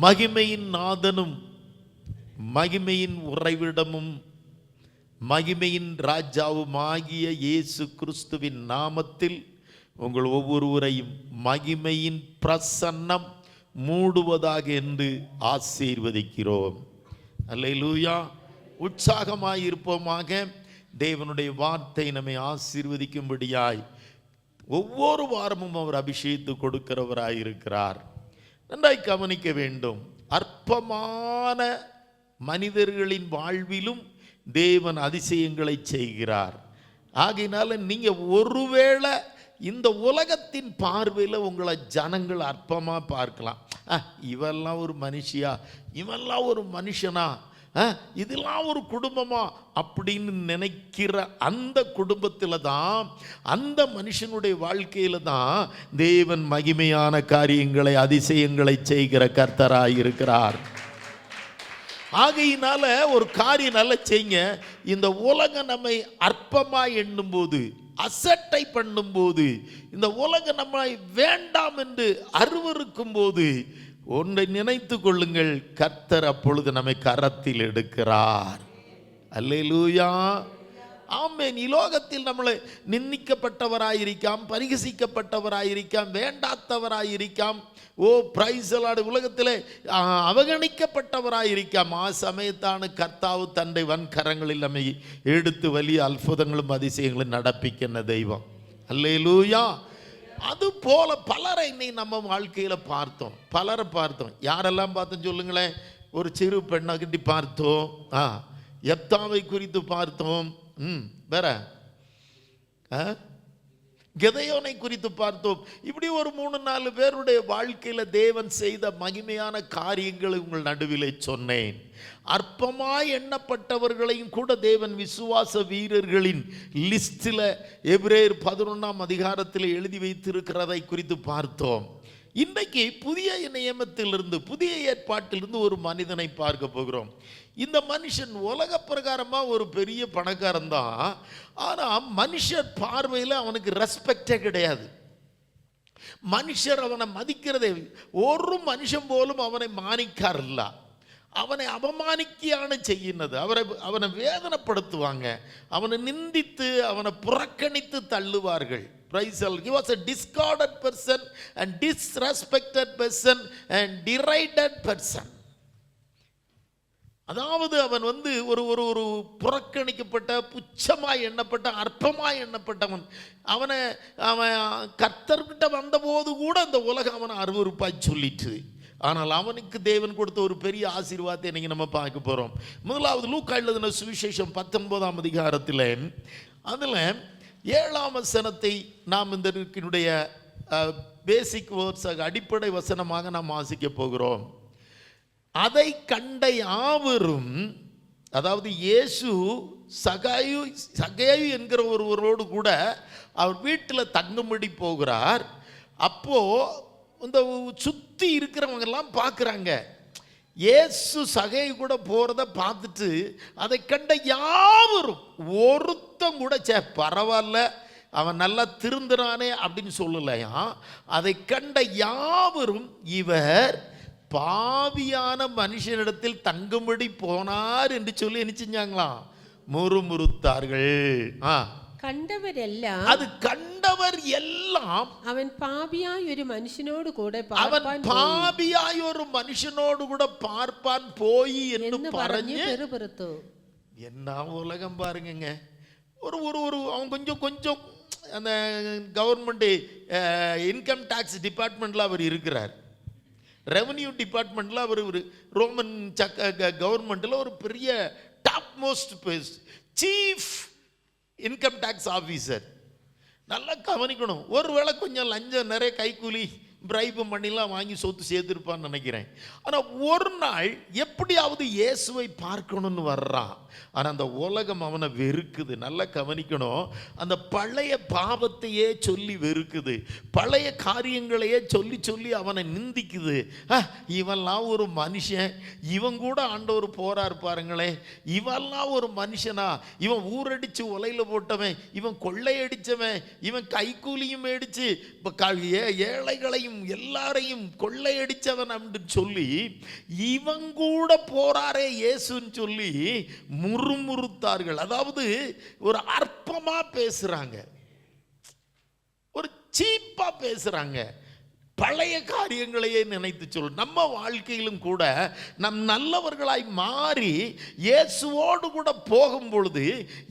மகிமையின் நாதனும் மகிமையின் உறைவிடமும் மகிமையின் ராஜாவும் ஆகிய இயேசு கிறிஸ்துவின் நாமத்தில் உங்கள் ஒவ்வொருவரையும் மகிமையின் பிரசன்னம் மூடுவதாக என்று ஆசீர்வதிக்கிறோம். அல்லேலூயா. உற்சாகமாயிருப்போமாக. தேவனுடைய வார்த்தை நம்மை ஆசீர்வதிக்கும்படியாய் ஒவ்வொரு வாரமும் அவர் அபிஷேகித்து கொடுக்கிறவராயிருக்கிறார். நன்றாய் கவனிக்க வேண்டும். அற்பமான மனிதர்களின் வாழ்விலும் தேவன் அதிசயங்களை செய்கிறார். ஆகையினால நீங்க ஒருவேளை இந்த உலகத்தின் பார்வையில் உங்களை ஜனங்கள் அற்பமாக பார்க்கலாம். இவெல்லாம் ஒரு மனுஷியா, இவெல்லாம் ஒரு மனுஷனா, இதெல்லாம் ஒரு குடும்பமா அப்படின்னு நினைக்கிற அந்த குடும்பத்தில் தான், அந்த மனுஷனுடைய வாழ்க்கையில் தான் தேவன் மகிமையான காரியங்களை அதிசயங்களை செய்கிற கர்த்தராயிருக்கிறார். ஆகையினால ஒரு காரியம் நல்லா செய்யுங்க. இந்த உலகம் நம்மை அற்பமாய் எண்ணும் போது, அசட்டை பண்ணும்போது, இந்த உலகம் நம்மை வேண்டாம் என்று அருவருக்கும் போது ஒன்றை நினைத்து கொள்ளுங்கள், கர்த்தர் அப்பொழுது நம்மை கரத்தில் எடுக்கிறார். அல்லேலூயா. ஆமென். இலோகத்தில் நம்மளை நிந்திக்கப்பட்டவராயிருக்காம், பரிகசிக்கப்பட்டவராயிருக்காம், வேண்டாத்தவராயிருக்காம், பிரைஸ்லாடு உலகத்திலே அவகணிக்கப்பட்டவராயிருக்காம். ஆ சமயத்தான கர்த்தாவு தன்னை வன்கரங்களில் நம்மை எடுத்து வலிய அற்புதங்களும் அதிசயங்களும் நடப்பிக்கின்ற தெய்வம். அல்லேலூயா. அது போல பலரை இன்னைக்கு நம்ம வாழ்க்கையில் பார்த்தோம். பலரை பார்த்தோம். யாரெல்லாம் பார்த்தோம் சொல்லுங்களேன். ஒரு சிறு பெண்ணை கிட்டி பார்த்தோம், எப்தாவை குறித்து பார்த்தோம், வேற கெதயோனை குறித்து பார்த்தோம். இப்படி ஒரு 3-4 பேருடைய வாழ்க்கையில் தேவன் செய்த மகிமையான காரியங்களை உங்கள் நடுவிலே சொன்னேன். அற்பமாய் எண்ணப்பட்டவர்களையும் கூட தேவன் விசுவாச வீரர்களின் லிஸ்டில் எபிரேயர் 11ஆம் அதிகாரத்தில் எழுதி வைத்திருக்கிறதை குறித்து பார்த்தோம். இன்றைக்கு புதிய நியமத்திலிருந்து, புதிய ஏற்பாட்டிலிருந்து ஒரு மனிதனை பார்க்க போகிறோம். இந்த மனுஷன் உலக பிரகாரமாக ஒரு பெரிய பணக்காரன் தான். ஆனால் மனுஷர் பார்வையில் அவனுக்கு ரெஸ்பெக்டே கிடையாது. மனுஷர் அவனை மதிக்கிறதே, ஒரு மனுஷன் போலும் அவனை மானிக்காரில்ல. அவனை அவமானிக்கையான செய்யினது, அவனை வேதனைப்படுத்துவாங்க, அவனை நிந்தித்து அவனை புறக்கணித்து தள்ளுவார்கள். He was a discarded person and disrespected person and derided person. அதாவது அவன் ஒரு ஒரு ஒரு புறக்கணிக்கப்பட்ட, புச்சமாய் எண்ணப்பட்ட, அற்பமாய் எண்ணப்பட்டவன். அவன் கர்த்தர்கிட்ட வந்தபோது கூட அந்த உலகம் அவனை அருவருப்பாய் சொல்லிட்டு, ஆனால் அவனுக்கு தேவன் கொடுத்த ஒரு பெரிய ஆசீர்வாதத்தை இன்னைக்கு நம்ம பார்க்க போகிறோம். முதலாவது லூக்கா எழுதின சுவிசேஷம் 19ஆம் அதிகாரத்தில் அதில் 7ஆம் வசனத்தை நாம் இதனுடைய பேசிக் வேர்ட்ஸாக, அடிப்படை வசனமாக நாம் வாசிக்க போகிறோம். அதை கண்ட யாவரும், அதாவது இயேசு சகேயு என்கிற ஒருவரோடு கூட அவர் வீட்டில் தங்கும்படி போகிறார். அப்போ இந்த சுற்றி இருக்கிறவங்கெல்லாம் பார்க்குறாங்க. இயேசு சகேயு கூட போகிறத பார்த்துட்டு அதை கண்ட யாவரும், ஒருத்தம் கூட பரவாயில்ல அவன் நல்லா திருந்துறானே அப்படின்னு சொல்லலையா. அதை கண்ட யாவரும் இவர் பாவியான மனுஷனிடத்தில் தங்கும்படி போனார் என்று சொல்லி என்ன செஞ்சாங்களாம், முறுமுறுத்தார்கள். கண்டவர் எல்லாம், அது கண்டவர் எல்லாம் அவன் பாவியாய் ஒரு மனுஷனோடு கூட பார்ப்பான் போய் என்று പറഞ്ഞു பெருபெருத்தோ. என்ன உலகம் பாருங்க. ஒரு ஒரு அவன் கொஞ்சம் அந்த கவர்மெண்ட் இன்கம் டாக்ஸ் டிபார்ட்மெண்ட்ல அவர் இருக்கிறார். ரெவன்யூ டிபார்ட்மெண்ட்ல அவர் ஒரு ரோமன் கவர்மெண்ட்ல ஒரு பெரிய top most chief income tax officer. நல்லா கவனிக்கணும். ஒருவேளை கொஞ்சம் லஞ்சம், நிறைய கைக்கூலி, பிரைப்பு பண்ணிலாம் வாங்கி சொத்து சேர்த்துருப்பான்னு நினைக்கிறேன். ஆனால் ஒரு நாள் எப்படியாவது இயேசுவை பார்க்கணும்னு வர்றான். ஆனால் அந்த உலகம் அவனை வெறுக்குது. நல்லா கவனிக்கணும். அந்த பழைய பாவத்தையே சொல்லி வெறுக்குது, பழைய காரியங்களையே சொல்லி சொல்லி அவனை நிந்திக்குது. இவன்லாம் ஒரு மனுஷன், இவன் கூட ஆண்டவர் போறார் பாருங்களேன், இவன்லாம் ஒரு மனுஷனா, இவன் ஊரடிச்சு உலையில போட்டவன், இவன் கொள்ளையடிச்சவன், இவன் கைக்கூலியும் அடிச்சு ஏழைகளையும் எல்லாரையும் கொள்ளையடிச்சவன் அப்படின்னு சொல்லி இவன் கூட போறாரே இயேசுன்னு சொல்லி முறுமுறுத்தார்கள். அதாவது ஒரு அற்பமா பேசுறாங்க, ஒரு சீப்பா பேசுறாங்க, பழைய காரியங்களையே நினைத்து சொல். நம்ம வாழ்க்கையிலும் கூட நம் நல்லவர்களாய் மாறி இயேசுவோடு கூட போகும் பொழுது,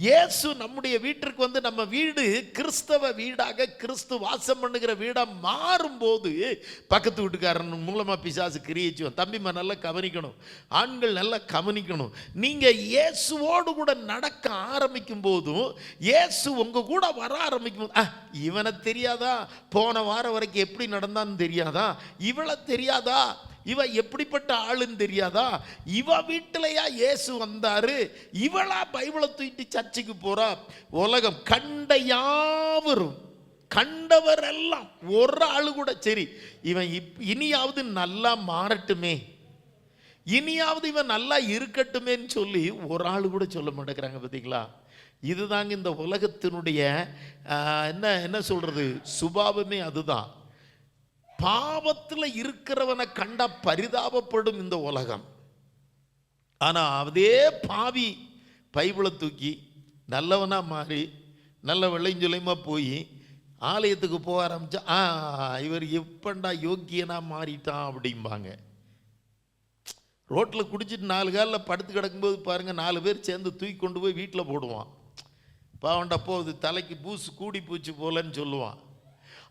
இயேசு நம்முடைய வீட்டிற்கு வந்து நம்ம வீடு கிறிஸ்தவ வீடாக, கிறிஸ்து வாசம் பண்ணுகிற வீடாக மாறும்போது பக்கத்து வீட்டுக்காரன் மூலமாக பிசாசு கிரியேச்சுவோம். தம்பிமா நல்லா கவனிக்கணும், ஆண்கள் நல்லா கவனிக்கணும். நீங்கள் இயேசுவோடு கூட நடக்க ஆரம்பிக்கும் போதும், இயேசு உங்க கூட வர ஆரம்பிக்கும் போது, இவனை தெரியாதா, போன வாரம் வரைக்கும் எப்படி நடந்தான்னு தெரியாதா, இவளை தெரியாதா, இவ எப்படிப்பட்ட ஆளுன்னு தெரியாதா, இவ வீட்டிலையா இயேசு வந்தாரு, இவளா பைபிளை தூக்கிட்டு சர்ச்சுக்கு போறா. உலகம் கண்ட யாவரும், கண்டவரெல்லாம், ஒரு ஆளு கூட சரி இவன் இனியாவது நல்லா மாறட்டுமே, இனியாவது இவன் நல்லா இருக்கட்டுமேன்னு சொல்லி ஒரு ஆளு கூட சொல்ல மாட்டேங்கிறாங்க. பார்த்தீங்களா? இதுதாங்க இந்த உலகத்தினுடைய என்ன சொல்றது சுபாவமே. அதுதான், பாவத்தில் இருக்கிறவனை கண்டா பரிதாபப்படும் இந்த உலகம். ஆனா அதே பாவி பைபிளை தூக்கி நல்லவனா மாறி நல்ல வெள்ளைஞ்சுலையுமா போய் ஆலயத்துக்கு போக ஆரம்பிச்சா இவர் எப்பண்டா யோக்கியனா மாறிட்டான் அப்படிம்பாங்க. ரோட்டில் குடிச்சிட்டு 4 காலில் படுத்து கிடக்கும்போது பாருங்க, 4 பேர் சேர்ந்து தூக்கி கொண்டு போய் வீட்டில் போடுவான். பாவண்டா போகுது, தலைக்கு பூசு கூடி பூச்சி போலன்னு சொல்லுவான்.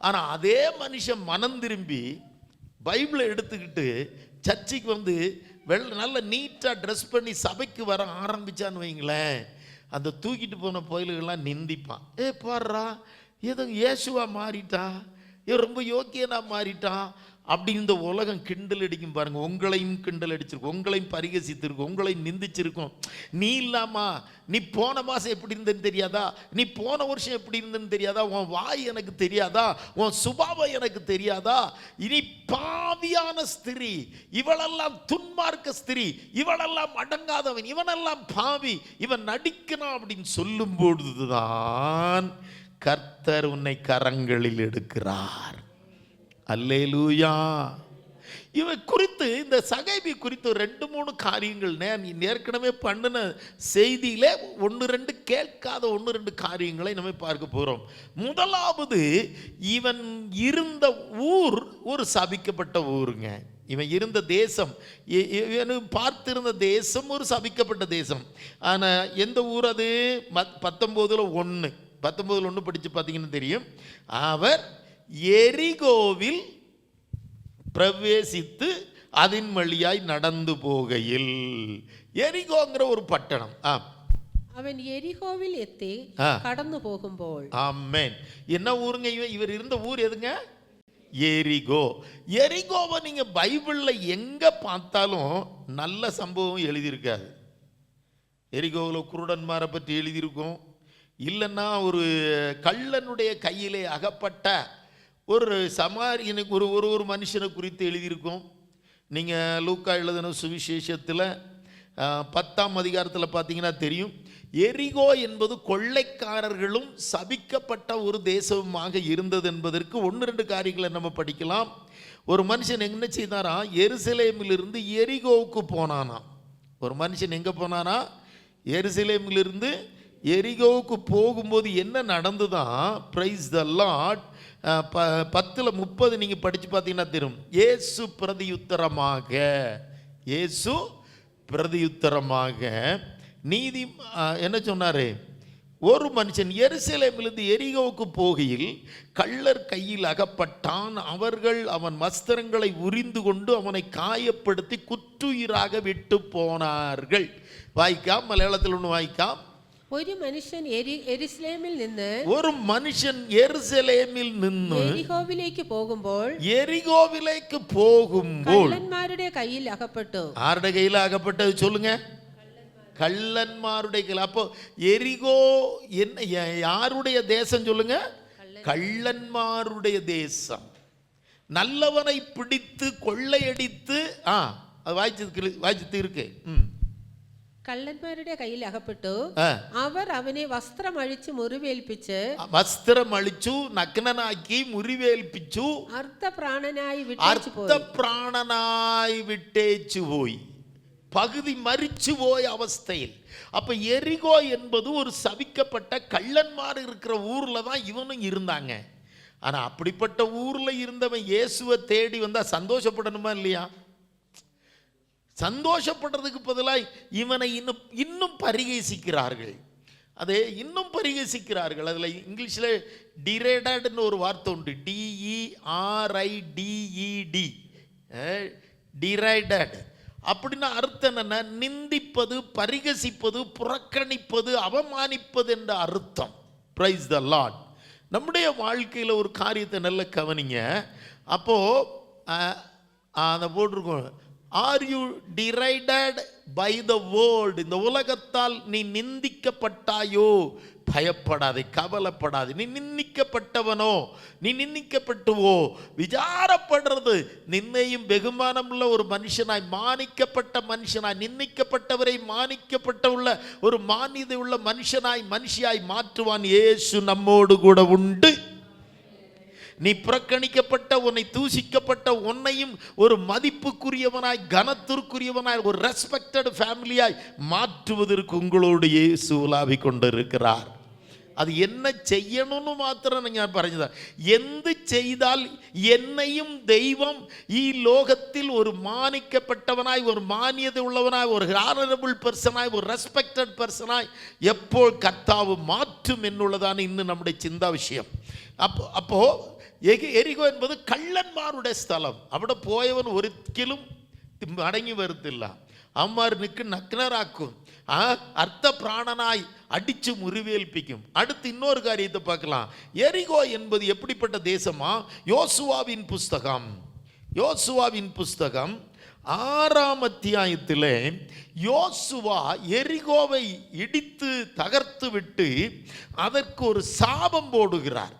ஆனால் அதே மனுஷன் மனம் திரும்பி பைபிளை எடுத்துக்கிட்டு சர்ச்சுக்கு வந்து நல்ல நீட்டாக ட்ரெஸ் பண்ணி சபைக்கு வர ஆரம்பித்தான்னு வைங்களேன், அந்த தூக்கிட்டு போன கோயிலுக்கெல்லாம் நிந்திப்பான். பாடுறா, ஏதோ இயேசுவா மாறிட்டா, ரொம்ப யோக்கியனா மாறிட்டான் அப்படின்னு இந்த உலகம் கிண்டல் அடிக்கும் பாருங்க. உங்களையும் கிண்டல் அடிச்சிருக்கும், உங்களையும் பரிகசித்திருக்கும், உங்களையும் நிந்திச்சிருக்கும். நீ இல்லாமா, நீ போன மாதம் எப்படி இருந்தேன்னு தெரியாதா, நீ போன வருஷம் எப்படி இருந்தேன்னு தெரியாதா, உன் வாய் எனக்கு தெரியாதா, உன் சுபாவம் எனக்கு தெரியாதா, இனி பாவியான ஸ்திரீ, இவளெல்லாம் துன்மார்க்க ஸ்திரீ, இவளெல்லாம் அடங்காதவன், இவனெல்லாம் பாவி, இவன் நடிக்கணும் அப்படின்னு சொல்லும் பொழுதுதான் கர்த்தர் உன்னை கரங்களில் எடுக்கிறார். அல்லேலூயா. இவை குறித்து, இந்த சகைபி குறித்து 2-3 காரியங்கள் ஏற்கனவே பண்ணின செய்தியிலே 1-2 கேட்காத 1-2 காரியங்களை நம்ம பார்க்க போறோம். முதலாவது, இவன் இருந்த ஊர் ஒரு சபிக்கப்பட்ட ஊருங்க. இவன் இருந்த தேசம், பார்த்திருந்த தேசம் ஒரு சபிக்கப்பட்ட தேசம். ஆனால் எந்த ஊர் அது? 19:1 படித்து பார்த்தீங்கன்னா தெரியும். அவர் எரிகோவில் பிரவேசித்து அதன் வழியாய் நடந்து போகையில், எரிகோங்கிற ஒரு பட்டணம், அவன் எரிகோவில் எத்தி கடந்து போகும்போது. ஆமென். என்ன ஊருங்க இவர் இருந்த ஊர்? எதுங்க? எரிகோ. எரிகோவை நீங்க பைபிள்ல எங்க பார்த்தாலும் நல்ல சம்பவம் எழுதியிருக்காது. எரிகோவில் குருடன்மாரை பற்றி எழுதியிருக்கும், இல்லைன்னா ஒரு கள்ளனுடைய கையிலே அகப்பட்ட ஒரு சமாரியனுக்கு ஒரு மனுஷனை குறித்து எழுதியிருக்கும். நீங்கள் லூக்கா எழுதின சுவிசேஷத்தில் 10ஆம் அதிகாரத்தில் பார்த்தீங்கன்னா தெரியும். எரிகோ என்பது கொள்ளைக்காரர்களும் சபிக்கப்பட்ட ஒரு தேசமாக இருந்தது என்பதற்கு 1-2 காரியங்களை நம்ம படிக்கலாம். ஒரு மனுஷன் என்ன செய்தாரா, எருசலேமிலிருந்து எரிகோவுக்கு போனானா. ஒரு மனுஷன் எங்கே போனானா? எருசலேமிலிருந்து எரிகோவுக்கு போகும்போது என்ன நடந்துதான்? Price the Lord. 10:30 நீங்கள் படித்து பார்த்தீங்கன்னா தெரியும். இயேசு பிரதியுத்தரமாக நீதி என்ன சொன்னார்? ஒரு மனுஷன் எருசலேமிலிருந்து எரிகோவுக்கு போகையில் கள்ளர் கையில் அகப்பட்டான். அவர்கள் அவன் வஸ்திரங்களை உரிந்து கொண்டு அவனை காயப்படுத்தி குற்றுயிராக விட்டு போனார்கள். வாய்க்காம், மலையாளத்தில் ஒன்று வாய்க்காம். ഒരു മനുഷ്യൻ യെരുശലേമിൽ നിന്ന് എരിഹോവിലേക്ക് പോകുമ്പോൾ കള്ളന്മാരുടെ കയ്യിൽ അകപ്പെട്ടു. ആരുടെ കയ്യിൽ അകപ്പെട്ടത്? ചൊല്ലുங்க. கள்ளன்மாருடைய கையில். அப்போ எரிகோ என்ன, யாருடைய தேசம் சொல்லுங்க? கள்ளன்மாருடைய தேசம். நல்லவனை பிடித்து கொள்ளையடித்து அது வாய்ச்சது இருக்கு. കള്ളന്മാരുടെ കയ്യിൽ അകപ്പെട്ടു. ஆ, അവർ അവനെ വസ്ത്രമഴിച്ച് മുറിവേൽപ്പിച്ച് വസ്ത്രം അഴിച്ചു, നഗ്നനാക്കി, മുറിവേൽപ്പിച്ചു, അർദ്ധപ്രാണനായി വിട്ടേച്ചു പോയി. അർത്ഥപ്രാണനായി വിട്ടേച്ചു പോയി. பகுதி மரிச்சு போய் அவஸ்தையில். அப்ப எரிகோ என்பது ஒரு சபிக்கப்பட்ட கள்ளன்மார் இருக்கிற ஊர்ல தான் இவனும் இருந்தாங்க. ஆனா அப்படிப்பட்ட ஊர்ல இருந்தவன் இயேசுவை தேடி வந்தா சந்தோஷப்படணுமா இல்லையா? சந்தோஷப்படுறதுக்கு பதிலாக இவனை இன்னும் பரிகசிக்கிறார்கள். அதை இன்னும் பரிகசிக்கிறார்கள். அதில் இங்கிலீஷில் டிரைடட்னு ஒரு வார்த்தை உண்டு. DERIDED, டிரைடட். அப்படின்னா அர்த்தம் என்னன்னா, நிந்திப்பது, பரிகசிப்பது, புறக்கணிப்பது, அவமானிப்பது என்ற அர்த்தம். Praise the Lord. நம்முடைய வாழ்க்கையில் ஒரு காரியத்தை நல்ல கவனிங்க. அப்போ அதை போட்டிருக்கோம், are you treated by the world. இந்த உலகத்தால் நீ நிந்திக்கப்பட்டாயோ? பயப்படாதே, கவலைப்படாதே. நீ நிந்திக்கப்பட்டவனோ, நீ நிந்திக்கப்பட்டுவோ, விசாரப்படுறது. நின்னையும் வெகுமானம் உள்ள ஒரு மனுஷனாய், மானிக்கப்பட்ட மனுஷனாய், நிந்திக்கப்பட்டவரை மானிக்கப்பட்ட உள்ள ஒரு மானியதை உள்ள மனுஷனாய், மனுஷியாய் மாற்றுவான். இயேசு நம்மோடு கூட உண்டு. நீ புறக்கணிக்கப்பட்ட, உன்னை தூசிக்கப்பட்ட உன்னையும் ஒரு மதிப்புக்குரியவனாய், கனத்திற்குரியவனாய், ஒரு ரெஸ்பெக்டட் ஃபேமிலியாய் மாற்றுவதற்கு உங்களோடு இயேசு உலாவிக் கொண்டிருக்கிறார். அது என்ன செய்யணும்னு மாத்திரம் நான் പറഞ്ഞതാണ്. എന്ത് ചെയ്താൽ എന്നെയും ദൈവം ഈ ലോകത്തിൽ ഒരു മാനിക്കപ്പെട്ടവനായി, ഒരു മാന്യത ഉള്ളവനായി, ഒരു ഹാനറബിൾ പേഴ്സണായി, ഒരു റെസ്പെക്റ്റഡ് പേഴ്സണായി എപ്പോൾ കർത്താവ് മാറ്റും എന്നുള്ളതാണ് ഇന്ന് നമ്മുടെ ചിന്താ വിഷയം. അപ്പോൾ എരികോ என்பது കള്ളന്മാരുടെ സ്ഥലം. അവിടെ പോയവൻ ഒരിക്കലും മടങ്ങി വരത്തില്ല. അവന്മാർ നഗ്നരാക്കും, அர்த்த பிராணனாய் அடிச்சு முறிவேൽപ്പിக்கும். அடுத்து இன்னொரு காரியத்தை பார்க்கலாம். எரிகோ என்பது எப்படிப்பட்ட தேசமா? யோசுவாவின் புஸ்தகம் 6ஆம் அத்தியாயத்திலே யோசுவா எரிகோவை இடித்து தகர்த்து விட்டு அதற்கு ஒரு சாபம் போடுகிறார்.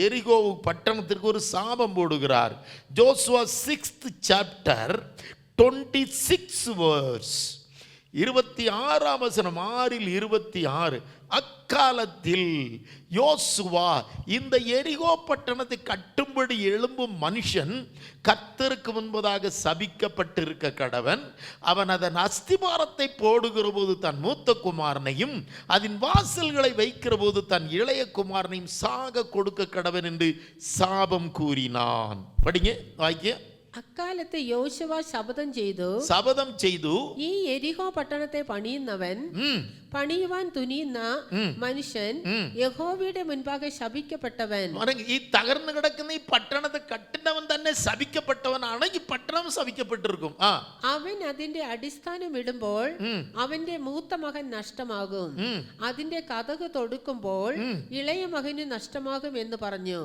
எரிகோ பட்டணத்திற்கு ஒரு சாபம் போடுகிறார். ஜோசுவா 6th chapter 26 verse 26ஆம் வசனம், 6:26. அக்காலத்தில் யோசுவா இந்த எரிகோ பட்டணத்தை கட்டும்படி எழும்பும் மனுஷன் கர்த்தருக்கு முன்பதாக சபிக்கப்பட்டிருக்க கடவன். அவன் அதன் அஸ்திபாரத்தை போடுகிற போது தன் மூத்த குமாரனையும் அதன் வாசல்களை வைக்கிற போது தன் இளைய குமாரனையும் சாக கொடுக்க கடவன் என்று சாபம் கூறினான். படிங்க, வாக்கிய. അക്കാലത്ത് യോശുവ ശപഥം ചെയ്തു, ഈ എരിഹോ പട്ടണത്തെ പണിയുവാൻ തുനിയുന്ന മനുഷ്യൻ യഹോവയുടെ മുൻപാകെ ശപിക്കപ്പെട്ടവൻ. ഈ തകർന്നു കിടക്കുന്ന ഈ പട്ടണത്തെ കട്ടുന്നവൻ തന്നെ ശപിക്കപ്പെട്ടവനാണ്. ഈ പട്ടണം ശപിക്കപ്പെട്ടിരിക്കും. അവൻ അതിന്റെ അടിസ്ഥാനം ഇടുമ്പോൾ അവന്റെ മൂത്ത മകൻ നഷ്ടമാകും, അതിന്റെ കതക് തൊടുക്കുമ്പോൾ ഇളയ മകന് നഷ്ടമാകും എന്ന് പറഞ്ഞു.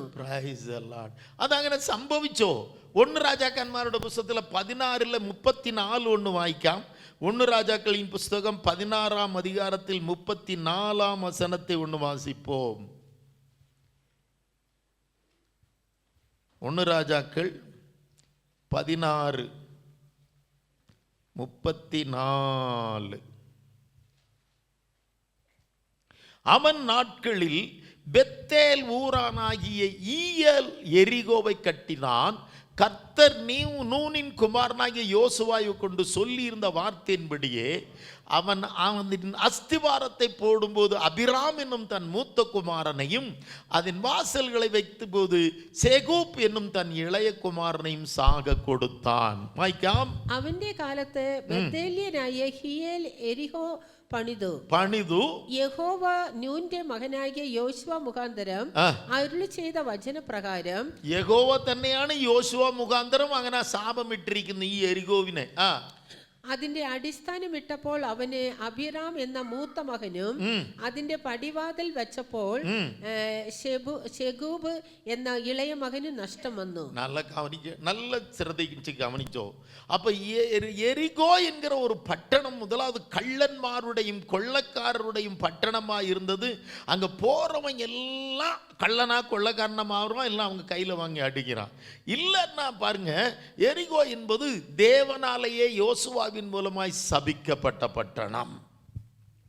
അതങ്ങനെ സംഭവിച്ചോ? 1 രാജാക്കന്മാരുടെ പുസ്തകത്തിലെ 16:34 വായിക്കാം. 1 രാജാക്കളിன் புஸ்தகம் 16ஆம் அதிகாரத்தில் 34ஆம் வசனத்தை வாசிப்போம். 1 ராஜாக்கள் 16:34. அவன் நாட்களில் பெத்தேல் ஊரானாகிய ஈயல் எரிகோவை கட்டினான். கர்த்தர் நூனின் குமாரனாகிய யோசுவாவை கொண்டு சொல்லி இருந்த வார்த்தையின்படியே அவன் அஸ்திவாரத்தை போடும்போது அபிராம் என்னும் தன் மூத்த குமாரனையும் அதன் வாசல்களை வைத்த போது செகூப் என்னும் தன் இளைய குமாரனையும் சாக கொடுத்தான். അവന്റെ കാലത്ത് ബത്തേല്യനായ ഹിയേൽ എരിഹോ പണിതു യഹോവ നൂന്റെ മകനാകിയ യോശുവ മുഖാന്തരം അരുളി ചെയ്ത വചനപ്രകാരം. യഹോവ തന്നെയാണ് യോശുവ മുഖാന്തരം അങ്ങനെ ശാപമിട്ടിരിക്കുന്ന ഈ എരികോവിനെ. അതിന്റെ അടിസ്ഥാനം ഇട്ടപ്പോൾ അവന് അബിറാം എന്ന മൂത്ത മകനും അതിന്റെ പടിവാതിൽ വെച്ചപ്പോൾ ഷെഗൂബ് എന്ന ഇളയ മകനും നഷ്ടം വന്നു. நல்ல சிரதைக்கு கவனிச்சோ. அப்ப எரிகோ என்கிற ஒரு பட்டணம் முதலாவது கள்ளன்மாருடையும் கொள்ளக்காரருடையும் பட்டணமா இருந்தது. அங்க போறவன் எல்லாம் கள்ளனா கொள்ளக்காரனா மாறுவான், எல்லாம் அவங்க கையில வாங்கி அடிக்கிறான். இல்லன்னா பாருங்க, எரிகோ என்பது தேவனாலேயே யோசுவாவின் மூலமாய் சபிக்கப்பட்ட பட்டணம்.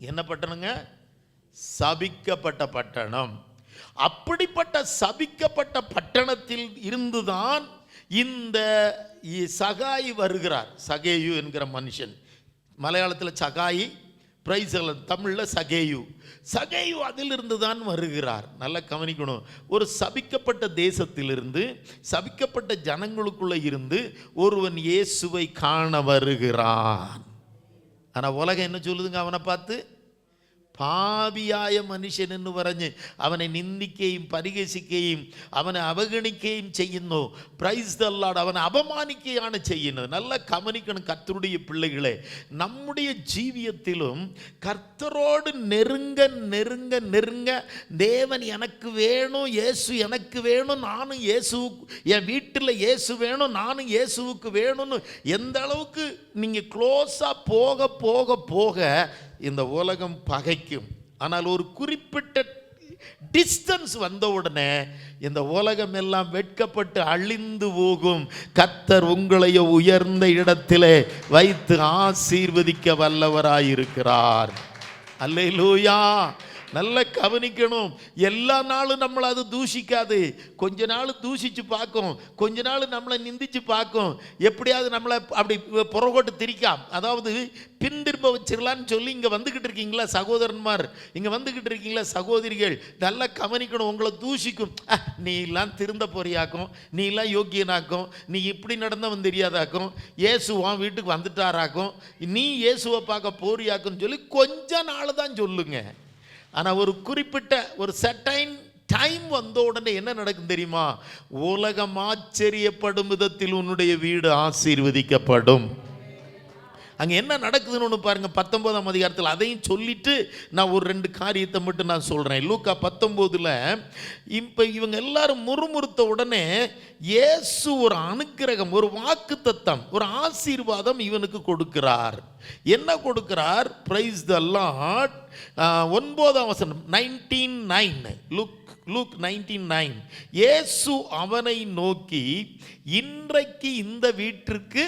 என்ன பட்டணங்க? சபிக்கப்பட்ட பட்டணம். அப்படிப்பட்ட சபிக்கப்பட்ட பட்டணத்தில் இருந்துதான் இந்த சகாய் வருகிறார். சகேயு என்கிற மனுஷன், மலையாளத்தில் சகாயி, தமிழில் சகேயு. சகேயு அதிலிருந்து தான் வருகிறார். நல்லா கவனிக்கணும். ஒரு சபிக்கப்பட்ட தேசத்திலிருந்து, சபிக்கப்பட்ட ஜனங்களுக்குள்ள இருந்து ஒருவன் இயேசுவை காண வருகிறான். ஆனால் உலகம் என்ன சொல்லுதுங்க அவனை பார்த்து? പാപിയായ മനുഷ്യൻ എന്ന് പറഞ്ഞ് അവനെ നിന്ദിക്കുകയും പരിഹസിക്കുകയും അവനെ അവഗണിക്കുകയും ചെയ്യുന്നു. Praise the Lord. അവനെ അപമാനിക്കുകയാണ് ചെയ്യുന്നത്. നല്ല കവനിക്കണം കർത്തருடைய பிள்ளைகளே. நம்முடைய ஜீவியத்திலும் கர்த்தரோடு நெருங்க நெருங்க நெருங்க, தேவன் எனக்கு வேணும், இயேசு எனக்கு வேணும், நானும் இயேசு, என் வீட்டில் இயேசு வேணும், நானும் இயேசுவுக்கு வேணும்னு எந்த அளவுக்கு நீங்கள் க்ளோஸாக போக போக போக இந்த உலகம் பகைக்கும். ஆனால் ஒரு குறிப்பிட்ட டிஸ்டன்ஸ் வந்த உடனே இந்த உலகம் எல்லாம் வெட்கப்பட்டு அழிந்து போகும். கர்த்தர் உங்களைய உயர்ந்த இடத்திலே வைத்து ஆசீர்வதிக்க வல்லவராயிருக்கிறார். அல்லேலூயா. நல்ல கவனிக்கணும். எல்லா நாளும் நம்மளை அது தூஷிக்காது. கொஞ்ச நாள் தூஷிச்சு பார்க்கும், கொஞ்ச நாள் நம்மளை நிந்திச்சு பார்க்கும், எப்படியாவது நம்மளை அப்படி புறகோட்டு திரிக்காம், அதாவது பின்திரும்ப வச்சிடலான்னு சொல்லி இங்கே வந்துக்கிட்டு இருக்கீங்களா சகோதரன்மார், இங்கே வந்துக்கிட்டு இருக்கீங்களா சகோதரிகள், நல்லா கவனிக்கணும். உங்களை தூஷிக்கும். நீ எல்லாம் திருந்த போறியாக்கும், நீ எல்லாம் யோக்கியனாக்கும், நீ இப்படி நடந்தவன் தெரியாதாக்கும், இயேசுவான் வீட்டுக்கு வந்துட்டாராக்கும், நீ இயேசுவை பார்க்க போறியாக்குன்னு சொல்லி கொஞ்ச நாள் தான் சொல்லுங்க. ஆனால் ஒரு குறிப்பிட்ட ஒரு சர்டைன் டைம் வந்த உடனே என்ன நடக்கும் தெரியுமா? உலகம் ஆச்சரியப்படும் விதத்தில் உன்னுடைய வீடு ஆசீர்வதிக்கப்படும். அங்கே என்ன நடக்குதுன்னு ஒன்று பாருங்க. 19ஆம் அதிகாரத்தில் அதையும் சொல்லிட்டு நான் ஒரு 2 காரியத்தை மட்டும் நான் சொல்கிறேன். லூக்கா 19ல் இப்போ இவங்க எல்லாரும் முறுமுறுத்த உடனே இயேசு ஒரு அனுக்கிரகம், ஒரு வாக்குத்தத்தம், ஒரு ஆசீர்வாதம் இவனுக்கு கொடுக்கிறார். என்ன கொடுக்கிறார்? Praise the Lord. 9ஆம் வசனம் 19:9, லூக் 19:9. இயேசு அவனை நோக்கி, இன்றைக்கு இந்த வீட்டிற்கு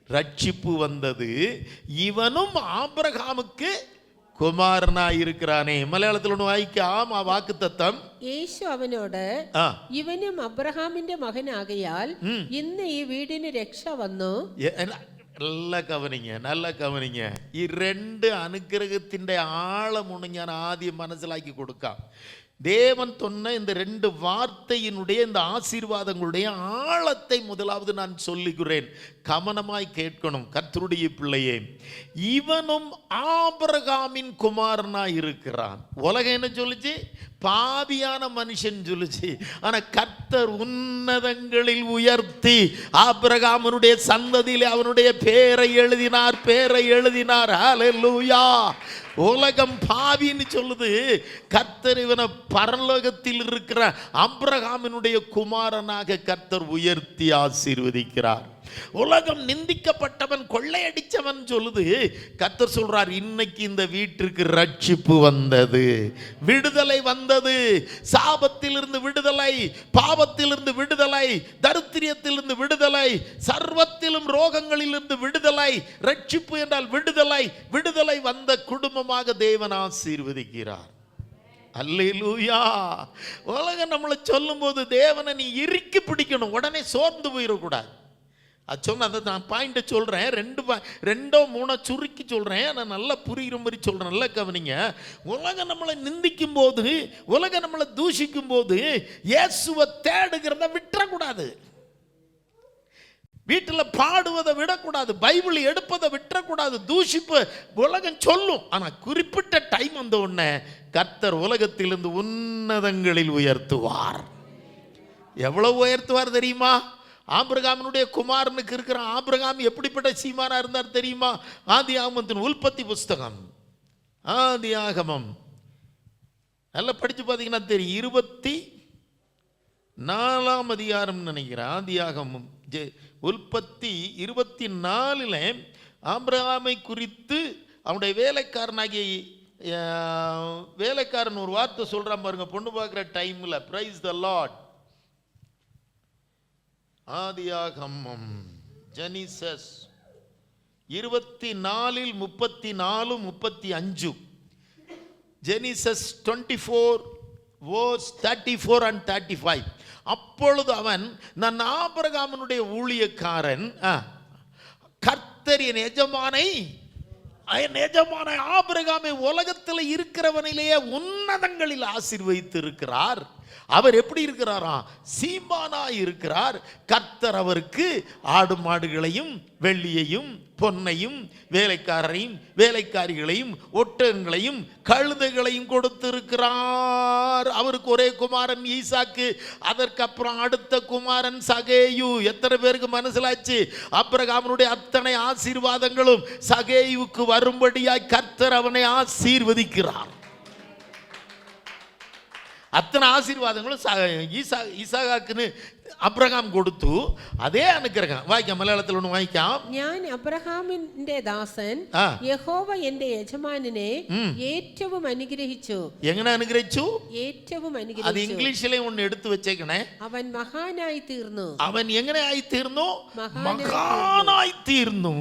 ரட்சிப்பு வந்தது, இவனும் ஆபிரகாமுக்கு കുമാരനായിരിക്കാനേ. മലയാളത്തിൽ ഒന്ന് വായിക്കാം ആ വാക്കുത്തത്തം. യേശു അവനോട്, ഇവനും അബ്രഹാമിന്റെ മകനാകയാൽ ഇന്ന് ഈ വീടിന് രക്ഷ വന്നു. നല്ല കവനിങ്ങ. ഈ 2 അനുഗ്രഹത്തിന്റെ ആഴമൊന്ന് ഞാൻ ആദ്യം മനസ്സിലാക്കി കൊടുക്കാം. தேவன் சொன்ன இந்த 2 வார்த்தையினுடைய இந்த ஆசீர்வாதங்களுடைய ஆழத்தை முதலாவது நான் சொல்லுகிறேன். கவனமாய் கேட்கணும் கர்த்தருடைய பிள்ளையே. இவனும் ஆபிரகாமின் குமாரனாய் இருக்கிறான். உலகம் என்ன சொல்லுச்சு? பாவியான மனுஷன் சொல்லுச்சு. ஆனா கர்த்தர் உன்னதங்களில் உயர்த்தி ஆபிரகாமனுடைய சந்ததியிலே அவனுடைய பேரை எழுதினார். ஹல்லேலூயா. உலகம் பாவின்னு சொல்லுது. கர்த்தர் இவனை பரலோகத்தில் இருக்கிற ஆபிரகாமினுடைய குமாரனாக கர்த்தர் உயர்த்தி ஆசீர்வதிக்கிறார். உலகம் நிந்திக்கப்பட்டவன், கொள்ளையடிச்சவன் சொல்லுது. கர்த்தர் சொல்றார், இன்னைக்கு இந்த வீட்டிற்கு ரட்சிப்பு வந்தது, விடுதலை வந்தது. சாபத்திலிருந்து விடுதலை, பாவத்திலிருந்து விடுதலை, தரித்திரியத்திலிருந்து விடுதலை, சர்வத்திலும் ரோகங்களிலிருந்து விடுதலை. ரட்சிப்பு என்றால் விடுதலை வந்த குடும்பமாக தேவன் ஆசீர்வதிக்கிறார். அல்லேலூயா. உலகம் நம்மளை சொல்லும் போது தேவனை நீ இறுக்கி பிடிக்கணும், உடனே சோர்ந்து போயிடக்கூடாது. அது சொன்ன அதை நான் பாயிண்ட்டை சொல்கிறேன். 2-3 சுருக்கி சொல்கிறேன். நான் நல்லா புரிகிற மாதிரி சொல்கிறேன். நல்லா கவனிங்க. உலகம் நம்மளை நிந்திக்கும் போது, உலகம் நம்மளை தூஷிக்கும் போது இயேசுவை தேடுகிறத விட்டுறக்கூடாது. வீட்டில் பாடுவதை விடக்கூடாது, பைபிள் எடுப்பதை விட்டுறக்கூடாது. தூஷிப்பு உலகம் சொல்லும். ஆனால் குறிப்பிட்ட டைம் வந்த உடனே கர்த்தர் உலகத்திலிருந்து உன்னதங்களில் உயர்த்துவார். எவ்வளவு உயர்த்துவார் தெரியுமா? ஆபிரகாமினுடைய குமாரனுக்கு இருக்கிற ஆபிரகாம் எப்படிப்பட்ட சீமானா இருந்தார் தெரியுமா? ஆதியாகமத்தின் உற்பத்தி புஸ்தகம், ஆதியாகமம் நல்லா படிச்சு பார்த்தீங்கன்னா தெரியும். 24ஆம் அதிகாரம் நினைக்கிறேன். ஆதியாகமம் உற்பத்தி 24ல் ஆபிரகாமை குறித்து அவனுடைய வேலைக்காரன் ஒரு வார்த்தை சொல்றான் பாருங்க. பொண்ணு பார்க்குற டைம்ல. Praise the Lord. ஆதியாகமம் ஜெனிசஸ் 24:34-35. Genesis 24 verse 34 and 35. அப்பொழுது அவன், நான் ஆபிரகாமினுடைய ஊழியக்காரன், கர்த்தரின் எஜமானை ஆபிரகாமை உலகத்தில் இருக்கிறவனிலேயே உன்னதங்களில் ஆசீர்வதித்து இருக்கிறார். அவர் எப்படி இருக்கிறாராம்? சீமானாய் இருக்கிறார். கர்த்தர் அவருக்கு ஆடு மாடுகளையும் வெள்ளியையும் பொன்னையும் வேலைக்காரரையும் வேலைக்காரிகளையும் ஒட்டகங்களையும் கழுதைகளையும் கொடுத்திருக்கிறார். அவருக்கு ஒரே குமாரன் ஈசாக்கு. அதற்கப்புறம் அடுத்த குமாரன் சகேயு. எத்தனை பேருக்கு மனசிலாச்சு? ஆபிரகாமினுடைய அத்தனை ஆசீர்வாதங்களும் சகேயுவுக்கு வரும்படியாய் கர்த்தர் அவனை ஆசீர்வதிக்கிறார். அத்தனை ஆசீர்வாதங்களும் ஈசாக்குன்னு അബ്രഹാം കൊടുത്തു. അതേ അനുഗ്രഹം വായിക്കാം, മലയാളത്തിൽ ഒന്ന് വായിക്കാം. ഞാൻ അബ്രഹാമിന്റെ ദാസൻ യഹോവ എന്റെ യജമാനനെ ഏറ്റവും അനുഗ്രഹിച്ചു. എങ്ങനെ അനുഗ്രഹിച്ചു? ഏറ്റവും അനുഗ്രഹിച്ചു. അത് ഇംഗ്ലീഷിലെ ഒന്ന് എടുത്തു വെച്ചേക്കണേ. അവൻ മഹാനായി തീർന്നു. അവൻ എങ്ങനെ ആയി തീർന്നു? മഹാനായി തീർന്നു.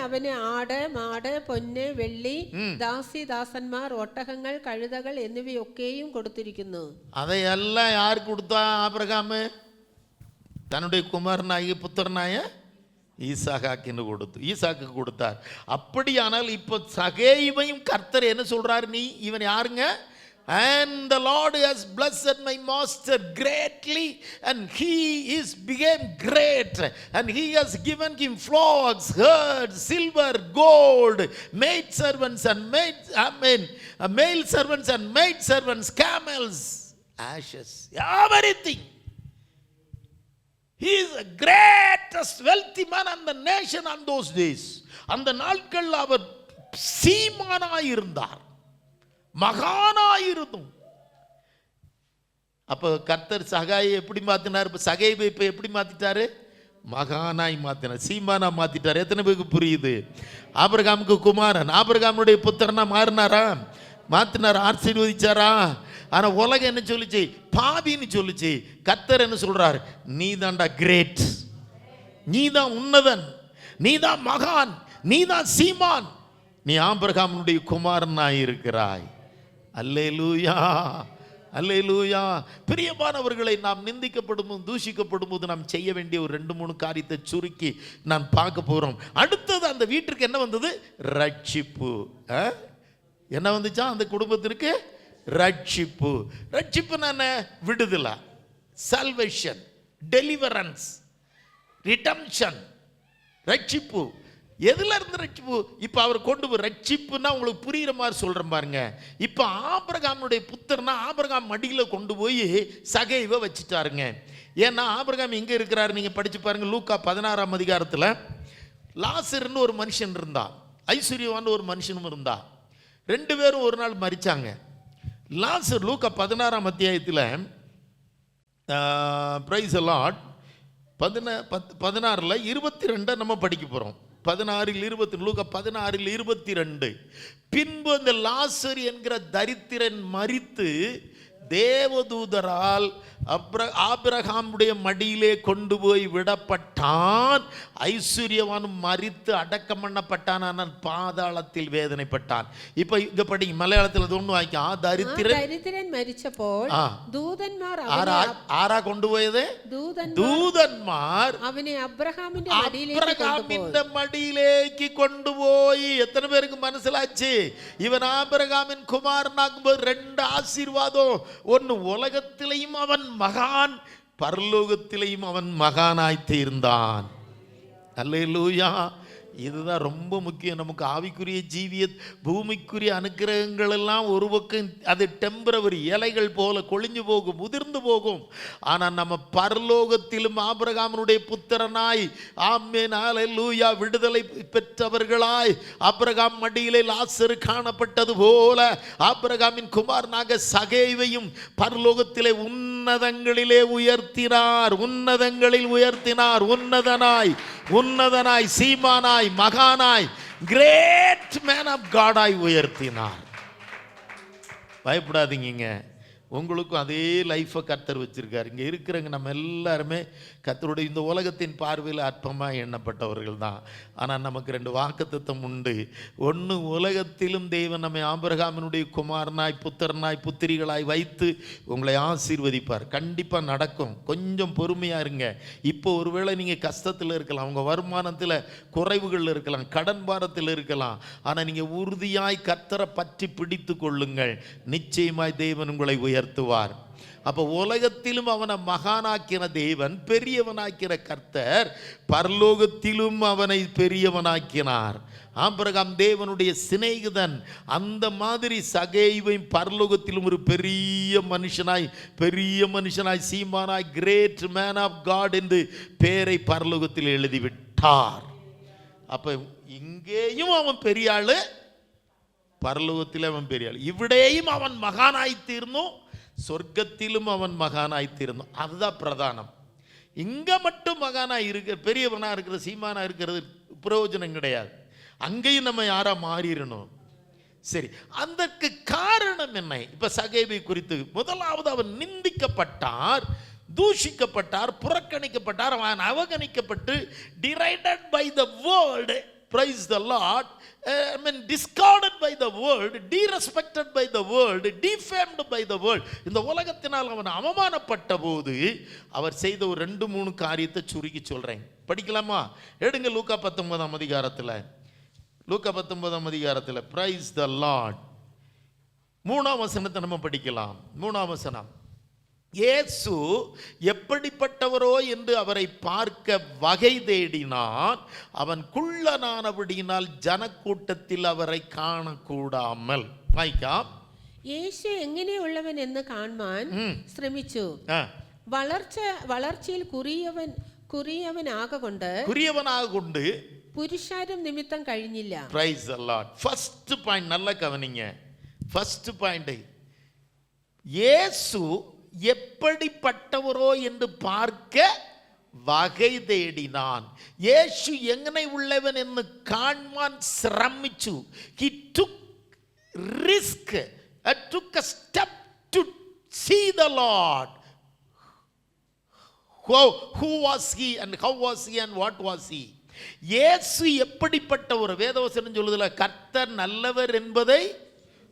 അവന് ആട് മാട് പൊന്ന് വെള്ളി ദാസിദാസന്മാർ ഒട്ടകങ്ങൾ കഴുതകൾ എന്നിവയൊക്കെയും കൊടുത്തിരിക്കുന്നു. അതെല്ലാം ആർക്ക് കൊടുത്താ? ആബ്രഹാം തന്നുடைய குமாரனாகிய புத்திரனாய ஈசாக்குக்கு கொடுத்து ஈசாக்கு கொடுத்தார். அப்படியானால் இப்போ சகேயுவையும் கர்த்தர் என்ன சொல்றாரு? நீ இவன் யாருங்க? And the Lord has blessed my master greatly, and he is became great, and he has given him flocks, herds, silver, gold, maid servants and male servants and maid servants, camels, ashes, everything. He is the greatest wealthy man in the nation on those days. அந்த நாட்கள் அவர் சீமானாய் இருந்தார், மகானாயிருந்தும். அப்போ கர்த்தர் சகாயை எப்படி மாத்தினார்? இப்போ சகையை இப்போ எப்படி மாத்திட்டாரு? மகானாய் மாத்தினார், சீமானா மாத்திட்டார். எத்தனை பேருக்கு புரியுது? ஆபிரகாமுக்கு குமாரன், ஆபிரகாமுடைய புத்திரனா மாறினாரா? மாத்தினார், ஆசீர்வதிச்சாரா? ஆனா உலகம் என்ன சொல்லிச்சு? பாவின்னு சொல்லிச்சு. கர்த்தர் என்ன சொல்றார்? நீ தான்டா கிரேட், நீ தான் உன்னதன், நீ தான் மகான், நீ தான் சீமான், நீ ஆபிரகாமுடைய குமாரனாய் இருக்கிறாய். அல்லேலூயா, அல்லேலூயா. பிரியமானவர்களை, நாம் நிந்திக்கப்படும் போது தூஷிக்கப்படும் போது நாம் செய்ய வேண்டிய ஒரு 2-3 காரியத்தை சுருக்கி நான் பார்க்க போறோம். அடுத்தது அந்த வீட்டிற்கு என்ன வந்தது? ரட்சிப்பு. என்ன வந்துச்சா? அந்த குடும்பத்திற்கு ரட்சிப்பு. ரட்சிப்பு என்ன? விடுதலை, சால்வேஷன், டெலிவரன்ஸ், ரிடம்ஷன். ரட்சிப்பு எதுல இருந்து ரட்சிப்பு? இப்ப அவர் கொண்டு போய் ரட்சிப்புன்னா உங்களுக்கு புரியுற மாதிரி சொல்றேன் பாருங்க. இப்ப ஆபிரகாமுடைய புத்திரனா ஆபிரகாம் மடியில கொண்டு போய் சகைவை வச்சுட்டாருங்க. ஏன்னா ஆபிரகாம் எங்க இருக்கிறாரு? நீங்க படிச்சு பாருங்க. லூக்கா 16ஆம் அதிகாரத்துல லாசர்னு ஒரு மனுஷன் இருந்தா, ஐஸ்வர்யவான் ஒரு மனுஷனும் இருந்தா. 2 பேரும் ஒரு நாள் மரிச்சாங்க. லாசர் லூக்கா 16ஆம் அத்தியாயத்தில் பிரைஸ் தி லார்ட் 16ல் 22 நம்ம படிக்க போறோம். 16-20, லூக்கா 16-22. பின்பு அந்த லாசர் என்கிற தரித்திரன் மரித்து தேவதூதரால் ஆபிரகாமுடைய மடியிலே கொண்டு போய் விடப்பட்டான். ஐஸ்வர்யவானும் மரித்து அடக்கம் பண்ணப்பட்டான், ஆனால் பாதாளத்தில் வேதனைப்பட்டான். இப்ப இங்க படிங்க, மலையாளத்தில் ஒன்று வாய்க்கும். ദരിദ്രൻ മരിച്ചപ്പോൾ ദൂതന്മാർ ആരാ കൊണ്ടുപോയത്? ദൂതന്മാർ അവനെ അബ്രഹാമിന്റെ മടിയിലേക്ക് കൊണ്ടുപോയി. എത്ര പേർക്ക് മനസ്സിലാச்சு? ഇവൻ ആബ്രഹാമിൻ കുമാരനാകുമ്പോൾ 2 ആശീർവാദം. ഒന്ന്, உலகத்திலேயும் அவன் மகான், பரலோகத்திலேயும் அவன் மகானாய் தீர்ந்தான். அல்லேலூயா. இதுதான் ரொம்ப முக்கியம். நமக்கு ஆவிக்குரிய ஜீவிய பூமிக்குரிய அனுக்கிரகங்கள் எல்லாம் ஒரு பக்கம் அது டெம்பரவரி, இலைகள் போல கொழிஞ்சு போகும், உதிர்ந்து போகும். ஆனால் நம்ம பரலோகத்திலும் ஆபிரகாமினுடைய புத்திரனாய், ஆமென் அல்லேலூயா, விடுதலை பெற்றவர்களாய் ஆபிரகாம் மடியிலே லாசரு காணப்பட்டது போல ஆபிரகாமின் குமாரனாக சகேயுவையும் பரலோகத்திலே உன்னதங்களிலே உயர்த்தினார், உன்னதங்களில் உயர்த்தினார். உன்னதனாய் சீமானாய் மகானாய் கிரேட் மேன் ஆஃப் காடாய் உயர்த்தினார். பயப்படாதீங்க. உங்களுக்கும் அதே லைஃப்பை கர்த்தர் வச்சிருக்காரு. இங்கே இருக்கிறவங்க நம்ம எல்லாருமே கர்த்தருடைய இந்த உலகத்தின் பார்வையில் அற்பமாக எண்ணப்பட்டவர்கள் தான். ஆனால் நமக்கு 2 வாக்குத்தத்தம் உண்டு. ஒன்று, உலகத்திலும் தேவன் நம்மை ஆபிரகாமினுடைய குமாரனாய் புத்திரனாய் புத்திரிகளாய் வைத்து உங்களை ஆசீர்வதிப்பார். கண்டிப்பாக நடக்கும். கொஞ்சம் பொறுமையாக இருங்க. இப்போ ஒருவேளை நீங்கள் கஷ்டத்தில் இருக்கலாம், உங்கள் வருமானத்தில் குறைவுகள் இருக்கலாம், கடன் பாரத்தில் இருக்கலாம். ஆனால் நீங்கள் உறுதியாய் கர்த்தரை பற்றி பிடித்து கொள்ளுங்கள். நிச்சயமாய் தேவன் உங்களை உயர்த்துவார். அப்போ உலகத்திலும் அவனை மகானாக்கிற தேவன், பெரியவனாக்கிற கர்த்தர் பரலோகத்திலும் அவனை பெரியவனாக்கினார். ஆபிரகாம் தேவனுடைய சிநேகிதன். அந்த மாதிரி சகேயுவையும் பரலோகத்திலும் ஒரு பெரிய மனுஷனாய் சீமானாய் கிரேட் மேன் ஆஃப் காட் என்று பேரை பரலோகத்தில் எழுதிவிட்டார். அப்போ இங்கேயும் அவன் பெரிய ஆளு, பரலோகத்தில் அவன் பெரிய ஆள். இவிடேயும் அவன் மகானாய் தீர்ந்தும் சொர்க்கத்திலும் அவன் மகானாய் தீர்ந்தும். அதுதான் பிரதானம். இங்கே மட்டும் மகானாய் இருக்க, பெரியவனாக இருக்கிற, சீமானா இருக்கிறது பிரயோஜனம் கிடையாது. அங்கேயும் நம்ம யாரா மாறிடணும். சரி, அதற்கு காரணம் என்ன? இப்ப சகேவை குறித்து முதலாவது அவன் நிந்திக்கப்பட்டார், தூஷிக்கப்பட்டார், புறக்கணிக்கப்பட்டார், அவன் அவகணிக்கப்பட்டு treated by the world. Praise the Lord. Discarded by the world, derespected by the world, defamed by the world. இந்த உலகத்தினால் அவன் அவமானப்பட்ட போது அவர் செய்த ஒரு 2-3 காரியத்தை சுருக்கி சொல்றேன். படிக்கலாமா? எடுங்க லூக்கா 19ஆம் அதிகாரத்தில். லூக்கா 19ஆம் அதிகாரத்தில் Praise the Lord. 3ஆம் வசனத்தை நம்ம படிக்கலாம். 3ஆம் வசனம். இயேசு எப்படிப்பட்டவரோ என்று அவரை பார்க்க வகை தேடினான். அவன் குள்ளனானபடியினால் ஜனக்கூட்டத்தில் அவரை കാണக்கூടാமல். വായിക്കാം. യേശു എങ്ങനെയുള്ളവൻ എന്ന് കാണുവാൻ ശ്രമിച്ചു. വളർച്ചയിൽ കുറിയവനാകൊണ്ട് പുരുഷാരം നിമിത്തം കഴിഞ്ഞില്ല. Praise the Lord. First point நல்லா கவனிங்க. ஃபர்ஸ்ட் பாயிண்ட், இயேசு எப்படிப்பட்டவரோ என்று பார்க்க வகை தேடினான். இயேசு எங்கனை உள்ளவன் என்று காண்பான் ശ്രമിച്ചു. He took risk, took a step to see the Lord. Who was he and how was he and what was he? இயேசு எப்படிப்பட்டவர்? வேதவசனம் சொல்லுதுல, கர்த்தர் நல்லவர் என்பதை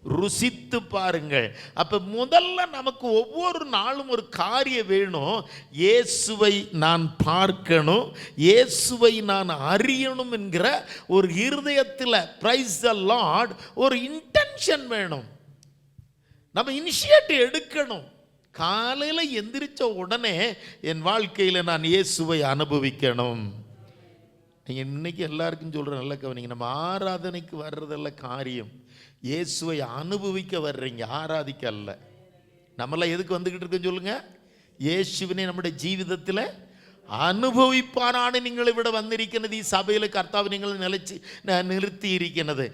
ருசித்து பாருங்கள். அப்ப முதல்ல நமக்கு ஒவ்வொரு நாளும் ஒரு காரியம் வேணும். இயேசுவை நான் பார்க்கணும், இயேசுவை நான் அறியணும் என்கிற ஒரு இருதயத்தில், பிரைஸ் தி லார்ட், ஒரு இன்டென்ஷன் வேணும். நம்ம இனிஷியேட்டிவ் எடுக்கணும். காலையில் எந்திரிச்ச உடனே என் வாழ்க்கையில் நான் இயேசுவை அனுபவிக்கணும். நீங்கள் இன்னைக்கு எல்லாருக்கும் சொல்கிற நல்ல கவனிங்க. நம்ம ஆராதனைக்கு வர்றதெல்லாம் காரியம், இயேசுவை அனுபவிக்க வர்றீங்க, ஆராதிக்க அல்ல. நம்மளாம் எதுக்கு வந்துக்கிட்டு இருக்கோம் சொல்லுங்க? இயேசுவினை நம்முடைய ജീവിതത്തിൽ അനുഭവിപ്പാനാണ് നിങ്ങൾ ഇവിടെ വന്നിരിക്കുന്നത്. ഈ സഭയിൽ കർത്താവ് നിങ്ങൾ നിർത്തിയിരിക്കുന്നത്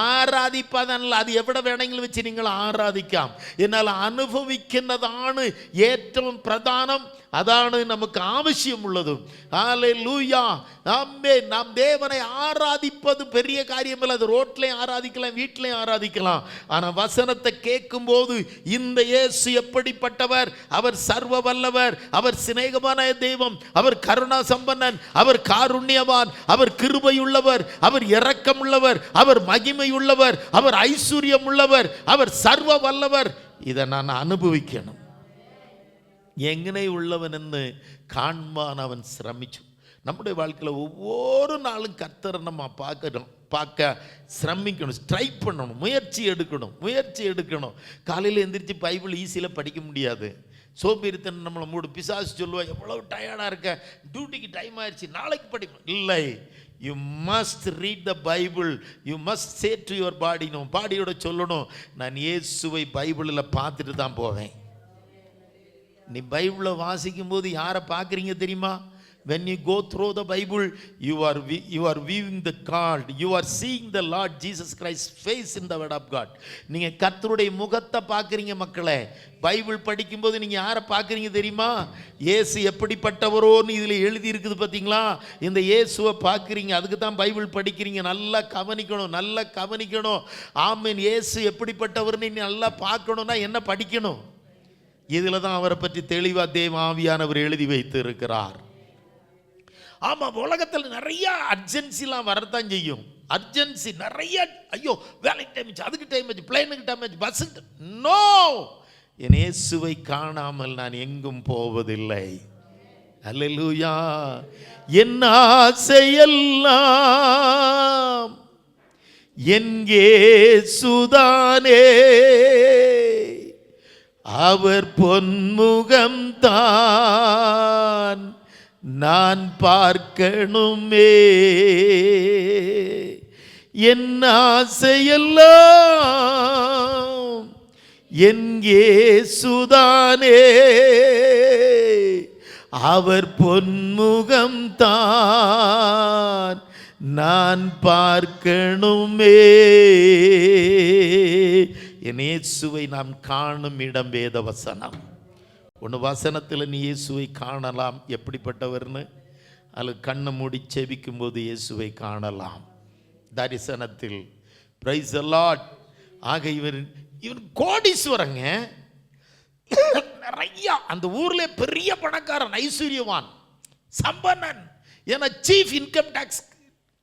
ആരാധിപ്പാനല്ല. അത് എവിടെ വേണമെങ്കിലും വെച്ച് നിങ്ങൾ ആരാധിക്കാം. എന്നാൽ അനുഭവിക്കുന്നതാണ് ഏറ്റവും പ്രധാനം. அതാണ് நமக்கு ஆவசியமுள்ளதும். ஹல்லேலூயா, ஆமென். நாம் தேவனை ஆராதிப்பது பெரிய காரியம் இல்லை. அது ரோட்லையும் ஆராதிக்கலாம், வீட்டிலையும் ஆராதிக்கலாம். ஆனால் வசனத்தை கேட்கும்போது இந்த இயேசு எப்படிப்பட்டவர், அவர் சர்வ வல்லவர், அவர் சிநேகமான தெய்வம், அவர் கருணா சம்பன்னன், அவர் காருண்யவான், அவர் கிருபையுள்ளவர், அவர் இரக்கமுள்ளவர், அவர் மகிமையுள்ளவர், அவர் ஐஸ்வர்யம் உள்ளவர், அவர் சர்வ வல்லவர். இதை நான் அனுபவிக்கணும். எங்கனை உள்ளவன் என்று காண்பான் அவன் ശ്രമിച്ചു. நம்முடைய வாழ்க்கையில் ஒவ்வொரு நாளும் கர்த்தரை நம்ம பார்க்க ശ്രമിக்கணும், ட்ரை பண்ணணும், முயற்சி எடுக்கணும். காலையில் எந்திரிச்சு பைபிள் ஈஸியில் படிக்க முடியாது. சோம்பேறித்தனம் நம்மளை மூடு. பிசாசு சொல்லுவான், எவ்வளவு டயர்டாக இருக்க, டியூட்டிக்கு டைம் ஆயிடுச்சு, நாளைக்கு படிக்கணும். இல்லை, you must read the Bible. You must say to your body. நம்ம பாடியோட சொல்லணும், நான் இயேசுவை பைபிளில் பார்த்துட்டு தான் போவேன். நீ பைபிளை வாசிக்கும் போது யாரை பார்க்குறீங்க தெரியுமா? when you go through the Bible, you are viewing the God, you are seeing the Lord Jesus Christ's face in the word of God. நீங்க கர்த்தருடைய முகத்தை பார்க்குறீங்க மக்களே. பைபிள் படிக்கும்போது நீங்க யாரை பார்க்குறீங்க தெரியுமா? இயேசு எப்படிப்பட்டவரோன்னு இதில் எழுதி இருக்குது பார்த்தீங்களா? இந்த இயேசுவை பார்க்குறீங்க, அதுக்கு தான் பைபிள் படிக்கிறீங்க. நல்லா கவனிக்கணும். ஆமென். இயேசு எப்படிப்பட்டவர்னு நீ நல்லா பார்க்கணும்னா என்ன படிக்கணும்? இதில் தான் அவரை பற்றி தெளிவாக தேவ ஆவியானவர் எழுதி வைத்து இருக்கிறார். ஆமாம், உலகத்தில் நிறைய அர்ஜென்சிலாம் வரத்தான் செய்யும். அர்ஜென்சி நிறைய, ஐயோ வேலைக்கு டைம் ஆச்சு, அதுக்கு டைம் ஆச்சு, பிளைனுக்கு டைம் ஆச்சு, பஸ்ஸுக்கு. நோ, என் இயேசுவை காணாமல் நான் எங்கும் போவதில்லை. அல்லேலூயா. என் ஆசையெல்லாம் என் இயேசுதானே, அவர் பொன்முகம் தான் நான் பார்க்கணுமே. என் ஆசையெல்லாம் என் இயேசுதானே, அவர் பொன்முகம் தான் நான் பார்க்கணுமே. என் இயேசுவை நாம் காணும் இடம் வேத வசனம். ஒன்று வசனத்தில் நீ இயேசுவை காணலாம் எப்படிப்பட்டவர்னு, அல்லது கண்ணை மூடி செபிக்கும் போது இயேசுவை காணலாம் தரிசனத்தில். Praise the Lord. ஆக இவர் கோடீஸ்வரங்க, நிறைய அந்த ஊர்ல பெரிய பணக்காரன், ஐஸ்வர்யவான், சம்பன்னன். ஏன்னா chief income tax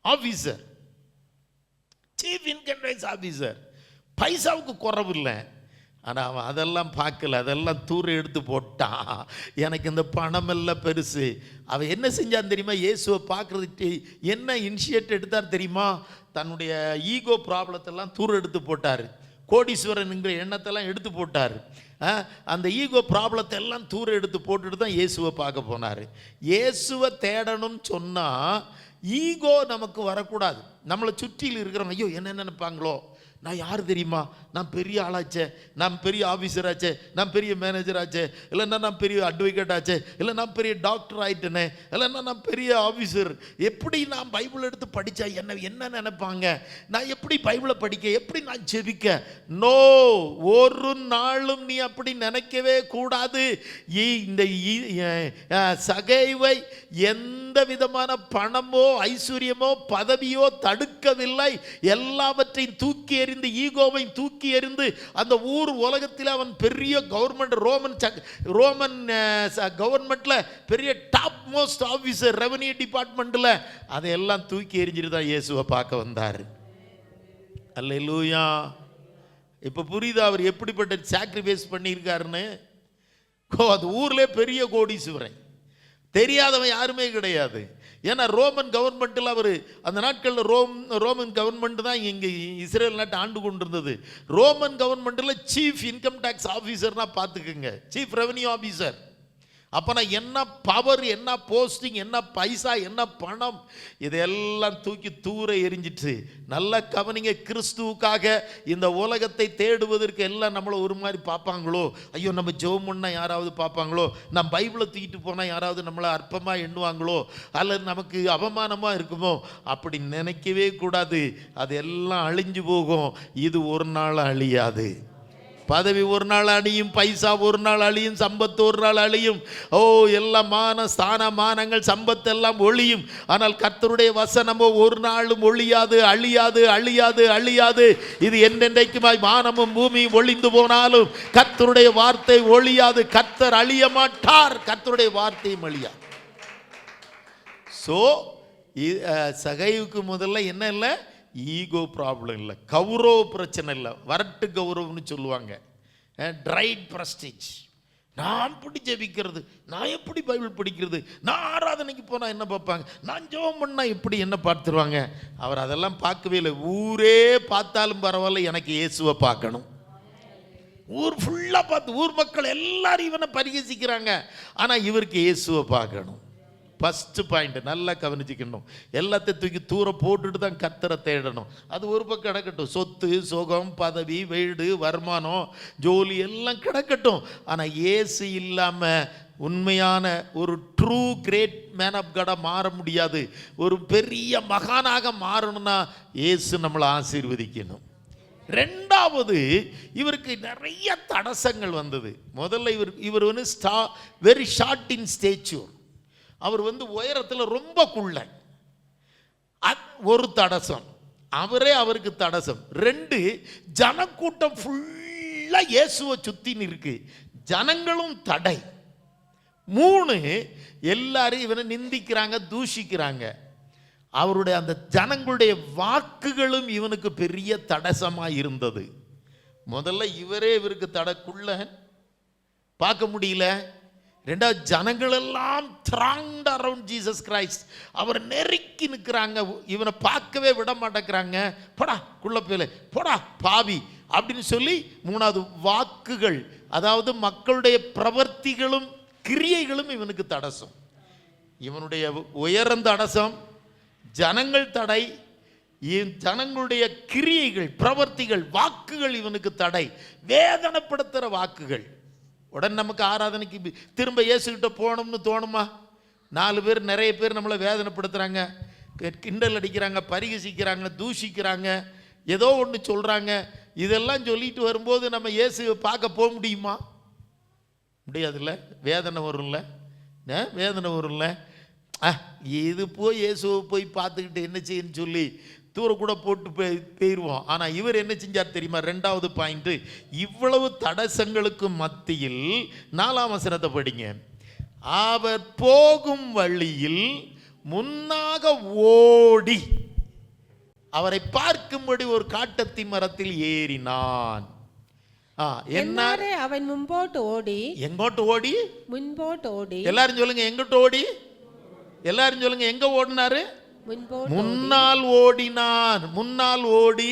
officer, chief income tax officer, பைசாவுக்கு குறவில்லை. ஆனால் அவன் அதெல்லாம் பார்க்கல, அதெல்லாம் தூர எடுத்து போட்டான். எனக்கு இந்த பணமெல்லாம் பெருசு. அவன் என்ன செஞ்சான் தெரியுமா? இயேசுவை பார்க்குறதுக்கு என்ன இனிஷியேட் எடுத்தார் தெரியுமா? தன்னுடைய ஈகோ ப்ராப்ளத்தெல்லாம் தூர எடுத்து போட்டார். கோடீஸ்வரனுங்கிற எண்ணத்தெல்லாம் எடுத்து போட்டார். அந்த ஈகோ ப்ராப்ளத்தை எல்லாம் தூர எடுத்து போட்டுட்டு தான் இயேசுவை பார்க்க போனார். இயேசுவை தேடணும்னு சொன்னால் ஈகோ நமக்கு வரக்கூடாது. நம்மளை சுற்றியில் இருக்கிறவங்க ஐயோ என்ன நினைப்பாங்களோ, நான் யார் தெரியுமா, நான் பெரிய ஆளாச்சே, நான் பெரிய ஆஃபீஸர் ஆச்சே, நான் பெரிய மேனேஜர் ஆச்சே, இல்லைன்னா நான் பெரிய அட்வொகேட் ஆச்சே, இல்லை நான் பெரிய டாக்டர் ஆகிட்டேனே, இல்லைன்னா நான் பெரிய ஆஃபீஸர், எப்படி நான் பைபிள் எடுத்து படித்தா என்ன நினைப்பாங்க, நான் எப்படி பைபிளை படிக்க, எப்படி நான் ஜெபிக்க? நோ, ஒரு நாளும் நீ அப்படி நினைக்கவே கூடாது. இந்த சகைவை எந்த விதமான பணமோ ஐஸ்வர்யமோ பதவியோ தடுக்கவில்லை. எல்லாவற்றையும் தூக்கி எறிந்து, ஈகோவை தூக்கி எறிந்து, அந்த ஊர் உலகத்தில் அவன் பெரிய கவர்மெண்ட், ரோமன் கவர்மெண்ட்ல பெரிய டாப் மோஸ்ட் ஆஃபீஸர், ரெவன்யூ டிபார்ட்மெண்ட்ல, அதையெல்லாம் தூக்கி எறிஞ்சிட்டு தான் இயேசுவை பார்க்க வந்தார். அல்லேலூயா. இப்ப புரியுதா அவர் எப்படிப்பட்ட சாக்ரிஃபைஸ் பண்ணியிருக்காருன்னு? அது ஊர்ல பெரிய கோடீஸ்வரன், தெரியாதவன் யாருமே கிடையாது. ஏன்னா ரோமன் கவர்மெண்ட்டில் அவர் அந்த நாட்களில் ரோமன் கவர்மெண்ட் தான் இங்கே இஸ்ரேல் நாட்டை ஆண்டு கொண்டிருந்தது. ரோமன் கவர்மெண்ட்டில் சீஃப் இன்கம் டேக்ஸ் ஆஃபீஸர்னா பார்த்துக்குங்க, சீஃப் ரெவன்யூ ஆஃபீஸர். அப்போனா என்ன பவர், என்ன போஸ்டிங், என்ன பைசா, என்ன பணம், இதையெல்லாம் தூக்கி தூர எரிஞ்சிட்டு. நல்ல கவனிங்க, கிறிஸ்துவுக்காக இந்த உலகத்தை தேடுவதற்கு எல்லாம் நம்மளை ஒரு மாதிரி பார்ப்பாங்களோ, ஐயோ நம்ம ஜெபம் பண்ணா யாராவது பார்ப்பாங்களோ, நம்ம பைபிளை தூக்கிட்டு போனால் யாராவது நம்மளை அற்பமாக எண்ணுவாங்களோ, அல்லது நமக்கு அவமானமாக இருக்குமோ, அப்படி நினைக்கவே கூடாது. அது எல்லாம் அழிஞ்சு போகும். இது ஒரு நாள் அழியாது. பதவி ஒரு நாள் அழியும், பைசா ஒரு நாள் அழியும், சம்பத்து ஒரு நாள் அழியும். ஓ, எல்லாம் ஸ்தான மானங்கள் சம்பத்து எல்லாம் ஒழியும். ஆனால் கர்த்தருடைய வசனமோ ஒரு நாளும் ஒழியாது, அழியாது, அழியாது, அழியாது. இது என்றென்றைக்குமாய் வானமும் பூமியும் ஒழிந்து போனாலும் கர்த்தருடைய வார்த்தை ஒழியாது. கர்த்தர் அழிய மாட்டார், கர்த்தருடைய வார்த்தையும் அழியாது. ஸோ சகைவுக்கு முதல்ல என்ன இல்லை, ஈகோ ப்ராப்ளம் இல்லை, கௌரவ பிரச்சனை இல்லை, வரட்டு கௌரவம்னு சொல்லுவாங்க, ட்ரைட் பிரஸ்டீஜ். நான் எப்படி ஜெபிக்கிறது, நான் எப்படி பைபிள் படிக்கிறது, நான் ஆராதனைக்கு போனால் என்ன பார்ப்பாங்க, நான் ஜெபம் பண்ணால் எப்படி என்ன பார்த்துருவாங்க. அவர் அதெல்லாம் பார்க்கவே இல்லை. ஊரே பார்த்தாலும் பரவாயில்ல, எனக்கு இயேசுவை பார்க்கணும். ஊர் ஃபுல்லாக பார்த்து ஊர் மக்கள் எல்லாரும் இவனை பரிகசிக்கிறாங்க, ஆனால் இவருக்கு இயேசுவை பார்க்கணும். ஃபஸ்ட்டு பாயிண்ட் நல்லா கவனிச்சுக்கணும். எல்லாத்தையும் தூக்கி தூர போட்டுட்டு தான் கர்த்தரை தேடணும். அது ஒரு பக்கம் கிடக்கட்டும், சொத்து சுகம் பதவி வீடு வருமானம் ஜோலி எல்லாம் கிடக்கட்டும். ஆனால் இயேசு இல்லாமல் உண்மையான ஒரு ட்ரூ கிரேட் மேன் ஆஃப் காடாக மாற முடியாது. ஒரு பெரிய மகானாக மாறணும்னா இயேசு நம்மளை ஆசீர்வதிக்கணும். ரெண்டாவது, இவருக்கு நிறைய தடசங்கள் வந்தது. முதல்ல இவர் வந்து வெரி ஷார்ட் இன் ஸ்டேச்சர். அவர் வந்து உயரத்தில் ரொம்ப குள்ள, ஒரு தடசம். அவருக்கு தடசம். ரெண்டு, ஜனக்கூட்டம் ஃபுல்லாக இயேசுவை சுற்றின்னு இருக்கு. ஜனங்களும் தடை. 3, எல்லாரும் இவனை நிந்திக்கிறாங்க, தூஷிக்கிறாங்க. அவருடைய அந்த ஜனங்களுடைய வாக்குகளும் இவனுக்கு பெரிய தடசமா இருந்தது. முதல்ல இவருக்கு தடக்குள்ள பார்க்க முடியல. ரெண்டாவது, ஜனங்கள் எல்லாம் thronged around Jesus Christ. அவர் நெருக்கி நிற்கிறாங்க, இவனை பார்க்கவே விட மாட்டேங்கிறாங்க. போடா குள்ளப்பேல, போடா பாவி அப்படின்னு சொல்லி. 3வது, வாக்குகள், அதாவது மக்களுடைய பிரவர்த்திகளும் கிரியைகளும் இவனுக்கு தடசம். இவனுடைய உயர்ந்த தடசம், ஜனங்கள் தடை, ஜனங்களுடைய கிரியைகள், பிரவர்த்திகள், வாக்குகள் இவனுக்கு தடை. வேதனைப்படுத்துகிற வாக்குகள். உடனே நமக்கு ஆராதனைக்கு திரும்ப இயேசுகிட்ட போகணும்னு தோணுமா? 4 பேர், நிறைய பேர் நம்மளை வேதனைப்படுத்துகிறாங்க, கிண்டல் அடிக்கிறாங்க, பரிகசிக்கிறாங்க, தூஷிக்கிறாங்க, ஏதோ ஒன்று சொல்கிறாங்க. இதெல்லாம் சொல்லிட்டு வரும்போது நம்ம இயேசுவை பார்க்க போக முடியுமா? முடியாதுல்ல. வேதனை வரும்ல, வேதனை வரும்ல. இது போய் இயேசுவை போய் பார்த்துக்கிட்டு என்ன செய்யன்னு சொல்லி தூர கூட போட்டு போயிடுவோம். ஆனால் இவர் என்ன செஞ்சார் தெரியுமா? 2வது பாயிண்ட், இவ்வளவு தடசங்களுக்கு மத்தியில் 4ஆம் வசனத்தை படிங்க. அவர் போகும் வழியில் முன்னாக ஓடி அவரை பார்க்கும்படி ஒரு காட்டத்தி மரத்தில் ஏறினான். எல்லாரும் அவன் முன்போட்டு ஓடி. எங்கோட்டு ஓடி? முன்போட்டு ஓடி. எல்லாரும் சொல்லுங்க, எங்கிட்ட ஓடி? எல்லாரும் சொல்லுங்க, எங்க ஓடினாரு? முன்னால் ஓடினான். முன்னால் ஓடி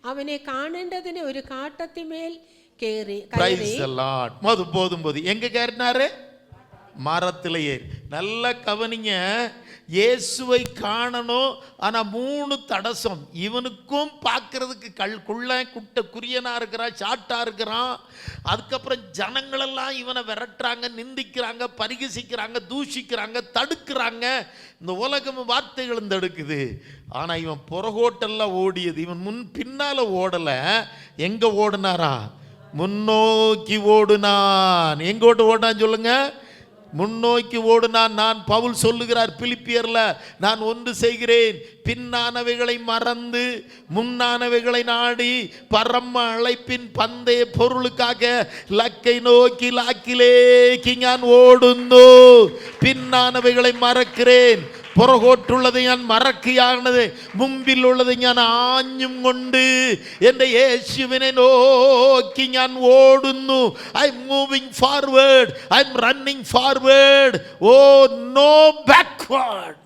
அவனை காணேண்டதிന് ஒரு காட்டத்திமேல் கேறி. போதும் எங்க கேறினாரு? மரத்தில் ஏறி. நல்லா கவனிங்க, இயேசுவை காணணும். ஆனா 3 தடசம். இவனுக்கும் பார்க்கறதுக்கு குறியனா இருக்கிறான், சாட்டா இருக்கிறான். அதுக்கப்புறம் ஜனங்களெல்லாம் இவனை விரட்டுறாங்க, நிந்திக்கிறாங்க, பரிகசிக்கிறாங்க, தூஷிக்கிறாங்க, தடுக்கிறாங்க. இந்த உலகம் வார்த்தைகளும் தடுக்குது. ஆனா இவன் புறகோட்டெல்லாம் ஓடியது. இவன் பின்னால ஓடல. எங்க ஓடுனாரா? முன்னோக்கி ஓடுனான். எங்கோட்டு ஓடுனான் சொல்லுங்க? முன்னோக்கி ஓடுனான். நான் பவுல் சொல்லுகிறார் பிலிப்பியர்ல, நான் ஒன்று செய்கிறேன், பின்னானவைகளை மறந்து முன்னானவைகளை நாடி பரம அழைப்பின் பந்தய பொருளுக்காக ലക്കை നോക്കി ലാക്കിലേക്ക് ഞാൻ ഓടുന്നു. പിന്നാനവകളെ മറக்கிறேன், പുറകോട്ടുള്ളത് ഞാൻ മറക്കുകയാണത്, മുമ്പിലുള്ളത് ഞാൻ ആഞ്ഞും കൊണ്ട് എൻ്റെ യേശുവിനെ നോക്കി ഞാൻ ഓടുന്നു. I am moving forward, I am running forward, oh no backward.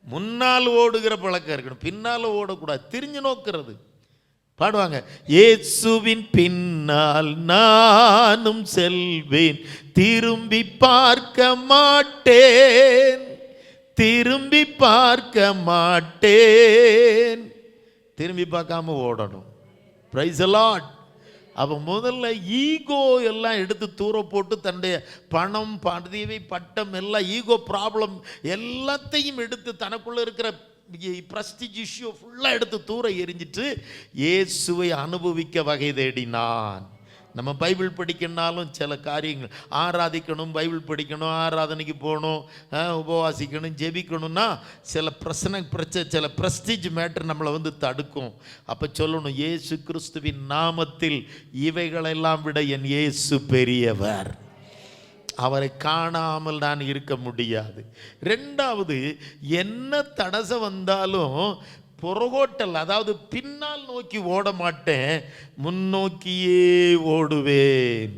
முன்னால் ஓடுகிற பழக்கம் இருக்கணும், பின்னால் ஓடக்கூடாது. திரிஞ்சு நோக்கிறது. பாடுவாங்க, இயேசுவின் பின்னால் நானும் செல்வேன், திரும்பி பார்க்க மாட்டேன், திரும்பி பார்க்க மாட்டேன். திரும்பி பார்க்காம ஓடணும். Praise the Lord. அப்போ முதல்ல ஈகோ எல்லாம் எடுத்து தூர போட்டு, தன்னுடைய பணம், பதவி, பட்டம் எல்லாம், ஈகோ ப்ராப்ளம் எல்லாத்தையும் எடுத்து, தனக்குள்ள இருக்கிற பிரஸ்டிஜ் இஷ்யூ ஃபுல்லாக எடுத்து தூர எரிஞ்சிட்டு இயேசுவை அனுபவிக்க வகை தேடினான். நம்ம பைபிள் படிக்கணும்னாலும் சில காரியங்கள், ஆராதிக்கணும், பைபிள் படிக்கணும், ஆராதனைக்கு போகணும், உபவாசிக்கணும், ஜெபிக்கணும்னா சில சில பிரஸ்டீஜ் மேட்டர் நம்மளை தடுக்கும். அப்போ சொல்லணும், இயேசு கிறிஸ்துவின் நாமத்தில் இவைகளெல்லாம் விட என் இயேசு பெரியவர், அவரை காணாமல் நான் இருக்க முடியாது. 2வது, என்ன தடசம் வந்தாலும் புறகோட்டல், அதாவது பின்னால் நோக்கி ஓட மாட்டேன், முன்னோக்கியே ஓடுவேன்.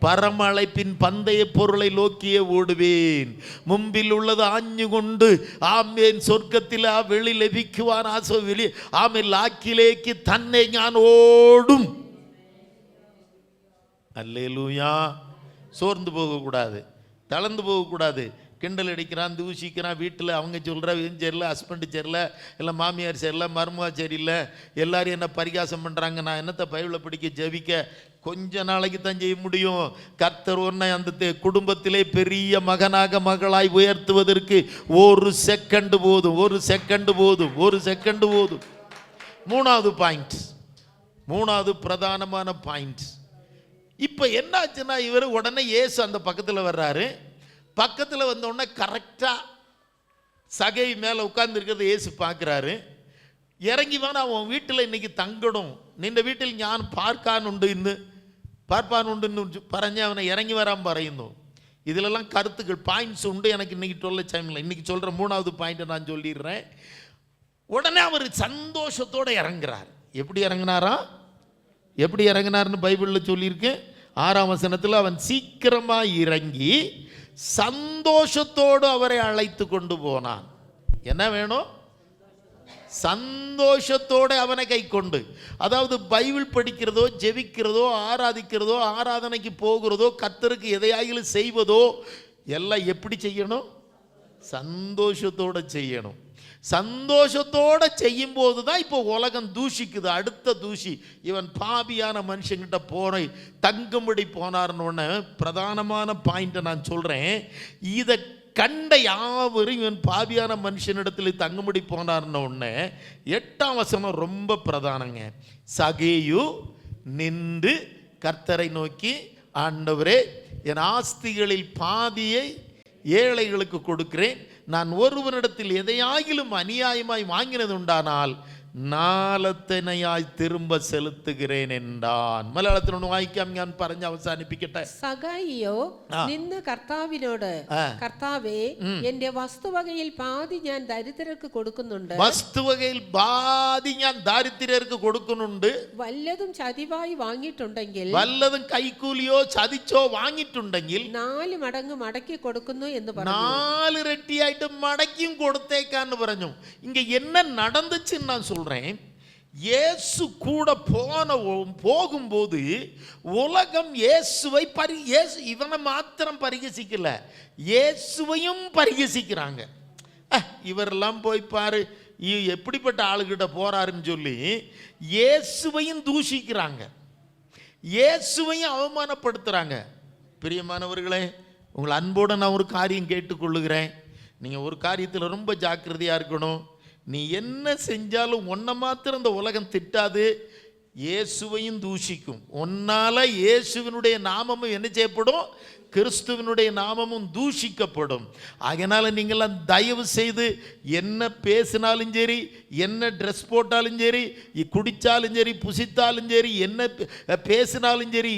பரம அழைப்பின் பந்தய பொருளை நோக்கியே ஓடுவேன். മുമ്പിൽ ഉള്ളത് ആഞ്ഞുകൊണ്ട് ആമേൻ സ്വർഗത്തിൽ ആ വെളി ലഭിക്കുവാൻ ആമേൻ ലാക്കിലേക്ക് തന്നെ ഞാൻ ഓടും. அல்லேலூயா. சோர்ந்து போகக்கூடாது, தளர்ந்து போகக்கூடாது. கிண்டல் அடிக்கிறான், தூஷிக்கிறான், வீட்டில் அவங்க சொல்கிற இவன் சரியில்லை, ஹஸ்பண்டு சரியில்லை, இல்லை மாமியார் சரியில்லை, மருமகா சரியில்லை, எல்லாரும் என்ன பரிகாசம் பண்ணுறாங்க. நான் என்னத்தை பைபிளை படிக்க ஜெபிக்க? கொஞ்ச நாளைக்கு தான் செய்ய முடியும். கர்த்தர் உன்னை அந்த குடும்பத்திலே பெரிய மகனாக மகளாய் உயர்த்துவதற்கு 1 செகண்ட் போதும், 1 செகண்ட் போதும், 1 செகண்ட் போதும். 3வது பாயிண்ட், 3வது பிரதானமான பாயிண்ட். இப்போ என்னாச்சுன்னா, இவர் உடனே இயேசு அந்த பக்கத்தில் வர்றாரு. பக்கத்தில் வந்தோடனே கரெக்டாக சகை மேலே உட்கார்ந்துருக்கிறத இயேசு பார்க்குறாரு. இறங்கி வானா, அவன் வீட்டில் இன்னைக்கு தங்கணும், நின்ற வீட்டில் ஞான் பார்க்கானுண்டு இன்னு പാർപ്പാനുണ്ടെന്ന് പറഞ്ഞ് അവനെ ഇറങ്ങി വരാൻ പറയുന്നു. ഇതിലെല്ലാം கருத்துக்கள் பாயிண்ட்ஸ் உண்டு. எனக்கு இன்னைக்கு சொல்ல டைமில் இன்னைக்கு சொல்கிற மூணாவது பாயிண்ட்டை நான் சொல்லிடுறேன். உடனே அவர் சந்தோஷத்தோடு இறங்குறார். எப்படி இறங்கினாரா? எப்படி இறங்கினார்னு பைபிளில் சொல்லியிருக்கு. 6ஆம் வசனத்தில் அவன் சீக்கிரமாக இறங்கி சந்தோஷத்தோடு அவரை அழைத்து கொண்டு போனான். என்ன வேணும்? சந்தோஷத்தோடு அவனை கை கொண்டு. அதாவது பைபிள் படிக்கிறதோ, ஜெபிக்கிறதோ, ஆராதிக்கிறதோ, ஆராதனைக்கு போகிறதோ, கர்த்தருக்கு எதையாயிலும் செய்வதோ எல்லாம் எப்படி செய்யணும்? சந்தோஷத்தோடு செய்யணும். சந்தோஷத்தோடு செய்யும் போது தான் இப்போ உலகம் தூஷிக்குது. அடுத்த தூஷி, இவன் பாபியான மனுஷங்கிட்ட போன தங்கும்படி போனார்னு பிரதானமான பாயிண்ட்டை நான் சொல்கிறேன். இதை கண்ட யாவரும் இவன் பாவியான மனுஷனிடத்தில் தங்கும்படி போனார்ன உடனே 8ஆம் வசனம் ரொம்ப பிரதானங்க. சகேயு நின்று கர்த்தரை நோக்கி, ஆண்டவரே, என் ஆஸ்திகளில் பாதியை ஏழைகளுக்கு கொடுக்கிறேன். நான் ஒருவனிடத்தில் எதையாகிலும் அநியாயமாய் வாங்கினது உண்டானால் നാലത്തനയായി തിരുമ്പ സെലുത്തുகிறேன் என்றான். മലയാളത്തിലൊന്ന് വായിക്കാം, ഞാൻ പറഞ്ഞ് അവസാനിപ്പിക്കട്ടെ. സഗായിയോ നിന്ന് കർത്താവിനോട്, കർത്താവേ, എന്റെ വസ്തുവകയിൽ പാതി ഞാൻ ദരിദ്രർക്ക് കൊടുക്കുന്നുണ്ട്. വസ്തുവകയിൽ പാതി ഞാൻ ദാരിദ്ര്യർക്ക് കൊടുക്കുന്നുണ്ട്. വല്ലതും ചതിവായി വാങ്ങിയിട്ടുണ്ടെങ്കിൽ, വല്ലതും കൈക്കൂലിയോ ചതിച്ചോ വാങ്ങിയിട്ടുണ്ടെങ്കിൽ 4 മടങ്ങ് മടക്കി കൊടുക്കുന്നു എന്ന് പറഞ്ഞു. 4 ഇരട്ടിയായിട്ട് മടക്കിയും കൊടുത്തേക്കാന്ന് പറഞ്ഞു. ഇங்க என்ன நடந்துச்சுன்னு நான் சொல்றேன். இயேசு கூட போகும்போது உலகம் இயேசுவை இவனை மாத்திரம் பரிகசிக்கல, இயேசுவையும் பரிகசிக்கிறாங்க. இவரெல்லாம் போய் பாரு, எப்படிப்பட்ட ஆளுகிட்ட போறாருன்னு சொல்லி இயேசுவையும் தூஷிக்கிறாங்க, இயேசுவையும் அவமானப்படுத்துறாங்க. பிரியமானவர்களே, உங்களை அன்போடு நான் ஒரு காரியம் கேட்டுக்கொள்ளுகிறேன். நீங்கள் ஒரு காரியத்தில் ரொம்ப ஜாக்கிரதையாக இருக்கணும். நீ என்ன செஞ்சாலும் உன்னை மாத்திரம் இந்த உலகம் திட்டாது, இயேசுவையும் தூஷிக்கும். உன்னால் இயேசுவினுடைய நாமமும் என்ன செய்யப்படும்? கிறிஸ்துவனுடைய நாமமும் தூஷிக்கப்படும். அதனால் நீங்களாம் தயவு செய்து என்ன பேசினாலும் சரி, என்ன ட்ரெஸ் போட்டாலும் சரி, குடித்தாலும் சரி, புசித்தாலும் சரி, என்ன பேசினாலும் சரி,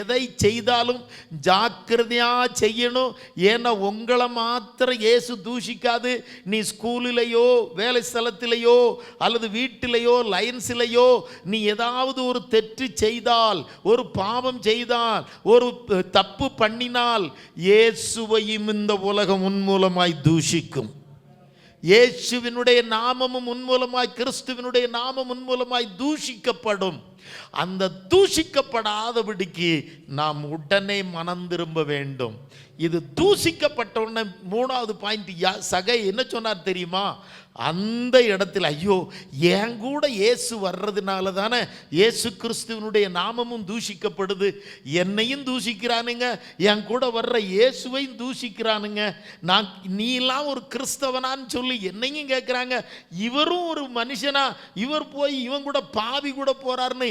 எதை செய்தாலும் ஜாக்கிரதையாக செய்யணும். ஏன்னா உங்களை மாத்திரம் இயேசு தூஷிக்காது. நீ ஸ்கூலிலேயோ, வேலை ஸ்தலத்திலேயோ, அல்லது வீட்டிலேயோ, லைன்ஸிலேயோ நீ ஏதாவது ஒரு தெற்று செய்தால், ஒரு பாவம் செய்தால், ஒரு தப்பு பண்ணி, இயேசுவையும் இந்த உலகம் உன்மூலமாய் தூஷிக்கும். இயேசுவினுடைய நாமமும் உன்மூலமாய், கிறிஸ்துவினுடைய நாமம் உன்மூலமாய் தூஷிக்கப்படும். அந்த தூஷிக்கப்படாதபடிக்கு நாம் உடனே மனம் திரும்ப வேண்டும். இது தூஷிக்கப்பட்ட உடனே 3வது பாயிண்ட் சகை என்ன சொன்னார் தெரியுமா? அந்த இடத்துல ஐயோ, என் கூட இயேசு வர்றதுனால தானே இயேசு கிறிஸ்துவனுடைய நாமமும் தூஷிக்கப்படுது, என்னையும் தூஷிக்கிறானுங்க, என் கூட வர்ற இயேசுவையும் தூஷிக்கிறானுங்க, நான் நீலாம் ஒரு கிறிஸ்தவனான்னு சொல்லி என்னையும் கேட்குறாங்க, இவரும் ஒரு மனுஷனா, இவர் போய் இவன் கூட பாவி கூட போறாருன்னு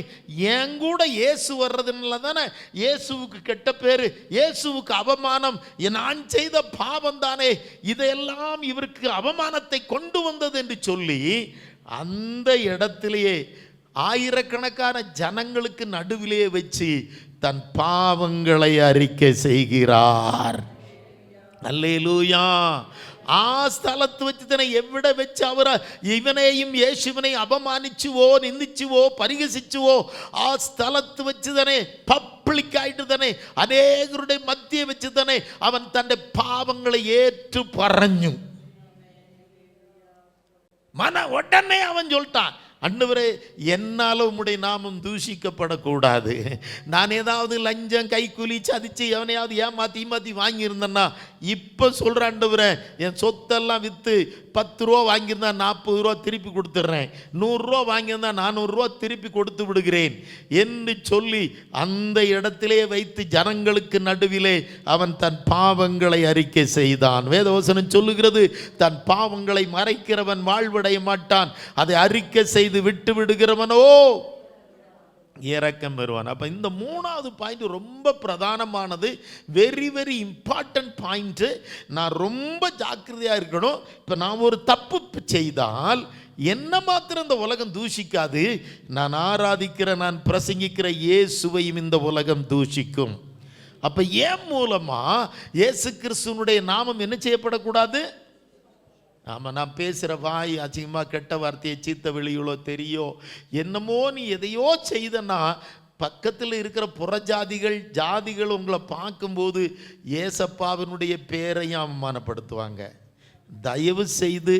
என் கூட இயேசு வர்றதுனால தானே இயேசுவுக்கு கெட்ட பேரு, இயேசுவுக்கு அவமானம், நான் செய்த பாவம் தானே இதையெல்லாம் இவருக்கு அவமானத்தை கொண்டு வந்தது என்று சொல்லி அந்த இடத்திலேயே ஆயிரக்கணக்கான ஜனங்களுக்கு நடுவிலே வச்சு தன் பாவங்களை அறிக்கை செய்கிறார். அல்லேலூயா. ആ സ്ഥലത്ത് വെച്ച് തന്നെ എവിടെ വെച്ച് അവർ ഇവനെയും യേശുവിനെയും അപമാനിച്ചുവോ, നിന്ദിച്ചുവോ, പരിഹസിച്ചുവോ, ആ സ്ഥലത്ത് വെച്ച് തന്നെ പബ്ലിക്കായിട്ട് തന്നെ അനേകരുടെ മധ്യേ വെച്ച് തന്നെ അവൻ തൻ്റെ പാപങ്ങളെ ഏറ്റു പറഞ്ഞു. உடனே அவன் சொல்லிட்டான், அண்டவரே, என்னால் உம்முடைய நாமம் தூஷிக்கப்படக்கூடாது. நான் ஏதாவது லஞ்சம், கைக்கூலி, சதிச்சு எவனையாவது ஏமாற்றி வாங்கியிருந்தேன்னா இப்போ சொல்கிற ஆண்டவரே, என் சொத்தெல்லாம் விற்று 10 ரூபா வாங்கியிருந்தா 40 ரூபா திருப்பி கொடுத்துட்றேன், 100 ரூபா வாங்கியிருந்தா 400 ரூபா திருப்பி கொடுத்து விடுகிறேன் என்று சொல்லி அந்த இடத்திலே வைத்து ஜனங்களுக்கு நடுவிலே அவன் தன் பாவங்களை அறிக்கை செய்தான். வேதவசனம் சொல்லுகிறது, தன் பாவங்களை மறைக்கிறவன் வாழ்வடைய மாட்டான், அதை அறிக்கை செய்து விட்டு விடுகிறவனோ இரக்கம் பெறுவான். அப்ப இந்த 3வது பாயிண்ட் ரொம்ப பிரதானமானது, வெரி வெரி இம்பார்ட்டன்ட் பாயிண்ட். நான் ரொம்ப ஜாக்கிரதையா இருக்கணும். இப்ப நான் ஒரு தப்பு செய்தால் என்ன மாத்திரம் இந்த உலகம் தூஷிக்காது, நான் ஆராதிக்கிற, நான் பிரசங்கிக்கிற இயேசுவையும் இந்த உலகம் தூஷிக்கும். அப்ப ஏன் மூலமா இயேசு கிறிஸ்துவனுடைய நாமம் என்ன செய்யப்படக்கூடாது? ஆமாம், நான் பேசுகிற வாய் அசிங்கமாக கெட்ட வார்த்தையை சீத்த வெளியுள்ளோ தெரியோ என்னமோ நீ எதையோ செய்தனா பக்கத்தில் இருக்கிற புறஜாதிகள் ஜாதிகள் உங்களை பார்க்கும்போது ஏசப்பாவினுடைய பேரையும் அவமானப்படுத்துவாங்க. தயவு செய்து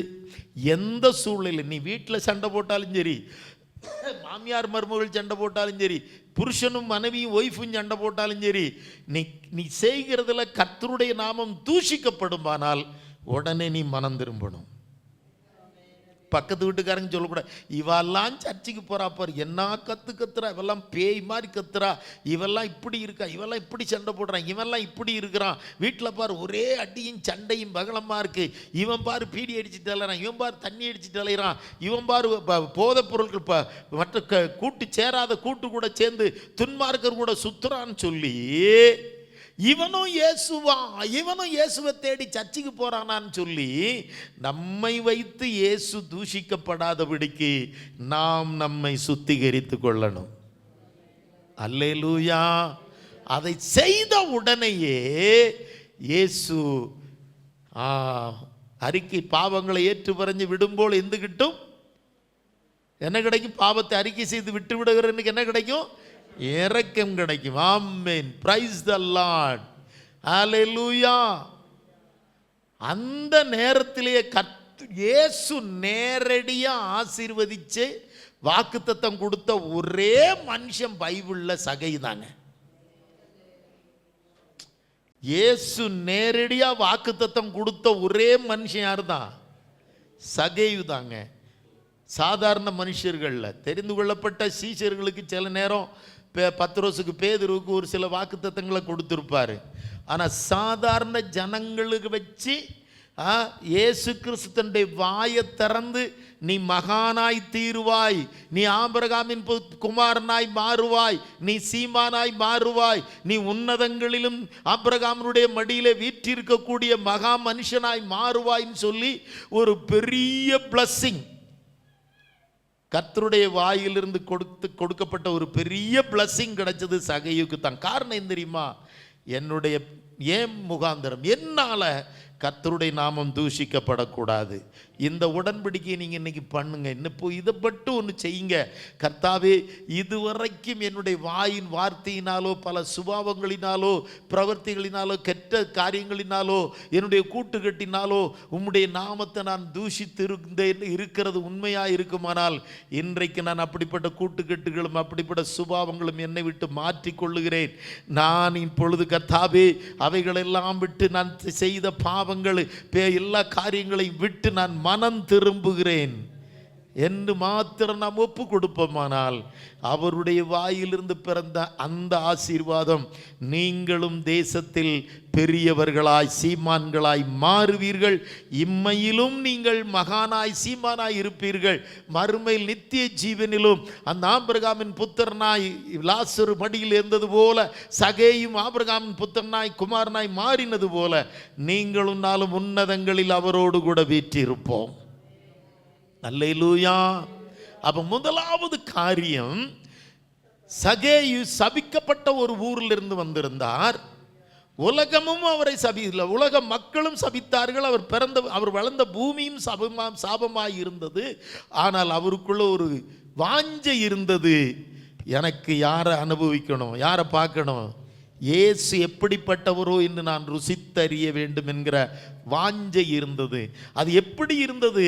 எந்த சூழ்நிலை, நீ வீட்டில் சண்டை போட்டாலும் சரி, மாமியார் மருமகள் சண்டை போட்டாலும் சரி, புருஷனும் மனைவியும் ஒய்ஃபும் சண்டை போட்டாலும் சரி, நீ செய்கிறதுல கர்த்தருடைய நாமம் தூஷிக்கப்படுமானால் உடனே நீ மனம் திரும்பணும். பக்கத்து வீட்டுக்காரங்க சொல்லக்கூடாது, இவெல்லாம் சர்ச்சுக்கு போறா பாரு, என்ன கத்துறா, இவெல்லாம் பேய் மாதிரி கத்துறா, இவெல்லாம் இப்படி இருக்கா, இவெல்லாம் இப்படி சண்டை போடுறான், இவெல்லாம் இப்படி இருக்கிறான், வீட்டில் பாரு ஒரே அடியும் சண்டையும் பகலமா இருக்கு, இவன் பாரு பீடி அடிச்சுட்டு அலைறான், இவன் பாரு தண்ணி அடிச்சுட்டு அலைறான், இவன் பாரு போதைப் பொருட்கள் மற்ற கூட்டு சேராத கூட்டு கூட சேர்ந்து துன்மார்க்கர் கூட சுத்துறான்னு சொல்லி இவனும் இயேசுவை தேடி சர்ச்சுக்கு போறானான்னு சொல்லி நம்மை வைத்து இயேசு தூஷிக்கப்படாதபடிக்கு நாம் நம்மை சுத்திகரித்து கொள்ளணும். அல்லேலூயா. அதை செய்த உடனேயே இயேசு அறிக்கை பாவங்களை ஏற்று பறஞ்சு விடும்போல் எந்த கிட்டும் என்ன கிடைக்கும்? பாவத்தை அறிக்கை செய்து விட்டு விடுகிறவனுக்கு என்ன கிடைக்கும்? இரக்கம் கிடைக்கும். ஆமென், பிரைஸ் தி லார்ட், ஹல்லேலூயா. அந்த நேரத்திலேயே இயேசு நேரடியா ஆசீர்வதிச்சு வாக்குத்தத்தம் கொடுத்த ஒரே மனுஷன் பைபிள்ல சகை தாங்க. இயேசு நேரடியா வாக்குத்தத்தம் கொடுத்த ஒரே மனுஷன் யார் தான்? சகையு தாங்க. சாதாரண மனுஷர்கள்ல தெரிந்து கொள்ளப்பட்ட சீஷர்களுக்கு சில நேரம் பத்ரோசுக்கு பேதுருவுக்கு ஒரு சில வாக்குத்தத்தங்களை கொடுத்திருப்பாரு. ஆனால் சாதாரண ஜனங்களுக்கு வச்சு இயேசு கிறிஸ்துவனுடைய வாயை திறந்து நீ மகானாய் தீருவாய், நீ ஆபிரகாமின் குமாரனாய் மாறுவாய், நீ சீமானாய் மாறுவாய், நீ உன்னதங்களிலும் ஆபிரகாமினுடைய மடியிலே வீற்றிருக்கக்கூடிய மகா மனுஷனாய் மாறுவாய்ன்னு சொல்லி ஒரு பெரிய பிளஸ்ஸிங் கர்த்தருடைய வாயிலிருந்து கொடுக்கப்பட்ட ஒரு பெரிய பிளஸ்ஸிங் கிடைச்சது சகையுக்கு தான். காரணம் என்ன தெரியுமா? என்னுடைய ஏன் முகாந்திரம் என்னால கர்த்தருடைய நாமம் தூஷிக்கப்படக்கூடாது. இந்த உடன்படிக்கையை நீங்கள் இன்னைக்கு பண்ணுங்க. இப்போ இதை மட்டும் ஒன்று செய்யுங்க. கர்த்தாவே, இதுவரைக்கும் என்னுடைய வாயின் வார்த்தையினாலோ பல சுபாவங்களினாலோ பிரவர்த்திகளினாலோ கெட்ட காரியங்களினாலோ என்னுடைய கூட்டுக்கட்டினாலோ உம்முடைய நாமத்தை நான் தூஷித்து இருக்கிறது உண்மையாக இருக்குமானால் இன்றைக்கு நான் அப்படிப்பட்ட கூட்டுக்கட்டுகளும் அப்படிப்பட்ட சுபாவங்களும் என்னை விட்டு மாற்றிக்கொள்ளுகிறேன். நான் இப்பொழுது கர்த்தாவே அவைகளெல்லாம் விட்டு நான் செய்த பாவங்கள் எல்லா காரியங்களையும் விட்டு நான் மனம் திரும்புகிறேன் என்று மாத்திரம் நாம் ஒப்பு கொடுப்போமானால் அவருடைய வாயிலிருந்து பிறந்த அந்த ஆசீர்வாதம் நீங்களும் தேசத்தில் பெரியவர்களாய் சீமான்களாய் மாறுவீர்கள். இம்மையிலும் நீங்கள் மகானாய் சீமானாய் இருப்பீர்கள். மறுமையில் நித்திய ஜீவனிலும் அந்த ஆபிரகாமின் புத்திரனாய் லாசரு மடியில் இருந்தது போல சகேயும் ஆபிரகாமின் புத்திரனாய் குமாரனாய் மாறினது போல நீங்களும் நாளும் உன்னதங்களில் அவரோடு கூட வீற்றிருப்போம். அல்லேலூயா. அப்ப முதலாவது காரியம், சகேயு சபிக்கப்பட்ட ஒரு ஊரில் இருந்து வந்திருந்தார். உலகமும் அவரை சபிக்கல, உலக மக்களும் சபித்தார்கள். அவர் வளர்ந்த பூமியும் சாபமாய் இருந்தது. ஆனால் அவருக்குள்ள ஒரு வாஞ்சை இருந்தது. எனக்கு யாரை அனுபவிக்கணும், யாரை பார்க்கணும், இயேசு எப்படிப்பட்டவரோ என்று நான் ருசித்தறிய வேண்டும் என்கிற வாஞ்சை இருந்தது. அது எப்படி இருந்தது?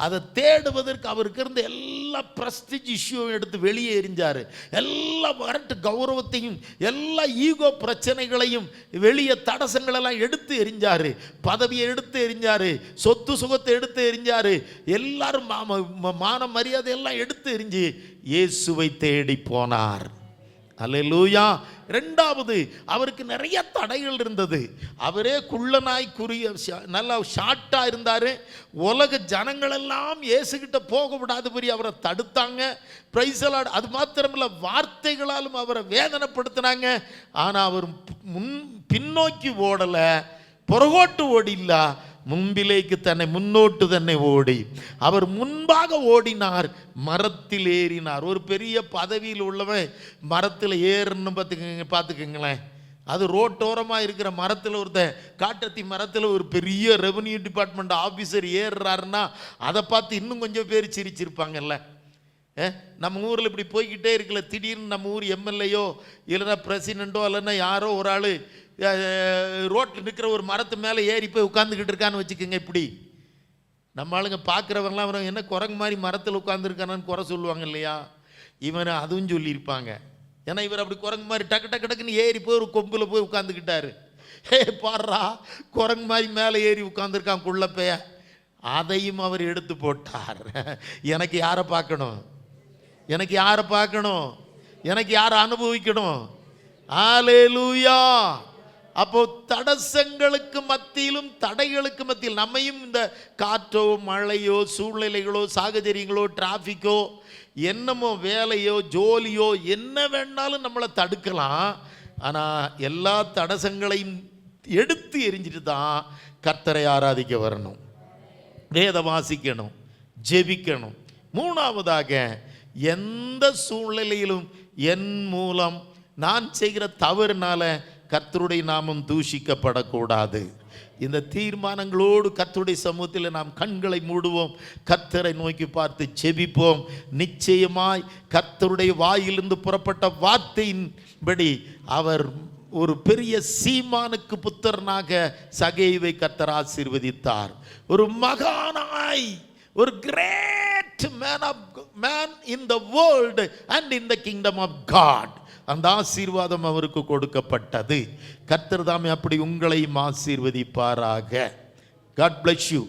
அதை தேடுவதற்கு அவருக்கு இருந்த எல்லா பிரஸ்டீஜ் இஷ்யூவும் எடுத்து வெளியே எறிஞ்சார். எல்லா வரட்டு கௌரவத்தையும் எல்லா ஈகோ பிரச்சனைகளையும் வெளியே தடசங்களெல்லாம் எடுத்து எறிஞ்சார். பதவியை எடுத்து எறிஞ்சார், சொத்து சுகத்தை எடுத்து எறிஞ்சார், எல்லாரும் மான மரியாதை எல்லாம் எடுத்து எறிஞ்சு இயேசுவை தேடி போனார். அல்லேலூயா. ரெண்டாவது, அவருக்கு நிறைய தடைகள் இருந்தது. அவரே குள்ளனாய் நல்லா ஷார்ட்டா இருந்தாரு. உலக ஜனங்கள் எல்லாம் இயேசுகிட்ட போக விடாதபடி அவரை தடுத்தாங்க. Praise the Lord. அது மாத்திரமல்ல, வார்த்தைகளாலும் அவரை வேதனைப்படுத்தினாங்க. ஆனா அவர் பின்னோக்கி ஓடல, புறகோட்டு ஓடில்ல, മുമ്പിലേക്ക് തന്നെ മുന്നോട്ട് തന്നെ ഓടി. അവർ മുൻപാக ஓடினார், மரத்தில் ஏறினார். ஒரு பெரிய பதவியில் உள்ளவன் மரத்தில் ஏறணும் பார்த்துக்கங்களேன். அது ரோட்டோரமாக இருக்கிற மரத்தில் ஒருத்தன் காட்டத்தி மரத்தில் ஒரு பெரிய ரெவன்யூ டிபார்ட்மெண்ட் ஆஃபீஸர் ஏறுறாருன்னா அதை பார்த்து இன்னும் கொஞ்சம் பேர் சிரிச்சிருப்பாங்கல்ல. நம்ம ஊரில் இப்படி போய்கிட்டே இருக்கல, திடீர்னு நம்ம ஊர் எம்எல்ஏயோ இல்லைன்னா பிரசிடெண்ட்டோ இல்லைன்னா யாரோ ஒரு ஆள் ரோட்டில் நிற்கிற ஒரு மரத்து மேலே ஏறி போய் உட்காந்துக்கிட்டு இருக்கான்னு வச்சுக்கோங்க. இப்படி நம்ம ஆளுங்க பார்க்குறவங்களாம் அவன் என்ன குரங்கு மாதிரி மரத்தில் உட்காந்துருக்கானான்னு குறை சொல்லுவாங்க இல்லையா? இவனை அதுவும் சொல்லியிருப்பாங்க. ஏன்னா இவர் அப்படி குரங்கு மாதிரி டக்கு டக்கு டக்குன்னு ஏறி போய் ஒரு கொம்பில் போய் உட்காந்துக்கிட்டாரு. பாடுறா, குரங்கு மாதிரி மேலே ஏறி உட்காந்துருக்கான் குள்ளப்பைய. அதையும் அவர் எடுத்து போட்டார். எனக்கு யாரை பார்க்கணும்? எனக்கு யாரை பார்க்கணும்? எனக்கு யாரை அனுபவிக்கணும்? ஹல்லேலூயா. அப்போ தடசங்களுக்கு மத்தியிலும் தடைகளுக்கு மத்தியில் நம்மையும் இந்த காற்றோ மழையோ சூழ்நிலைகளோ சாகச்சரியங்களோ டிராஃபிக்கோ என்னமோ வேலையோ ஜோலியோ என்ன வேணாலும் நம்மளை தடுக்கலாம். ஆனால் எல்லா தடசங்களையும் எடுத்து எரிஞ்சிட்டு தான் கர்த்தரை ஆராதிக்க வரணும், வேத வாசிக்கணும், ஜெபிக்கணும். மூணாவதாக, எந்த சூழ்நிலையிலும் என் மூலம் நான் செய்கிற தவறுனால கர்த்தருடைய நாமம் தூஷிக்கப்படக்கூடாது. இந்த தீர்மானங்களோடு கர்த்தருடைய சமூகத்தில் நாம் கண்களை மூடுவோம், கர்த்தரை நோக்கி பார்த்து ஜெபிப்போம். நிச்சயமாய் கர்த்தருடைய வாயிலிருந்து புறப்பட்ட வார்த்தையின்படி அவர் ஒரு பெரிய சீமானுக்கு புத்திரனாக சகேயுவை கர்த்தர் ஆசீர்வதித்தார். ஒரு மகானாய், ஒரு great man in the world and in the kingdom of God, அந்த ஆசீர்வாதம் அவருக்கு கொடுக்கப்பட்டது. கர்த்தர் தாமே அப்படி உங்களையும் ஆசீர்வதிப்பாராக. God bless you.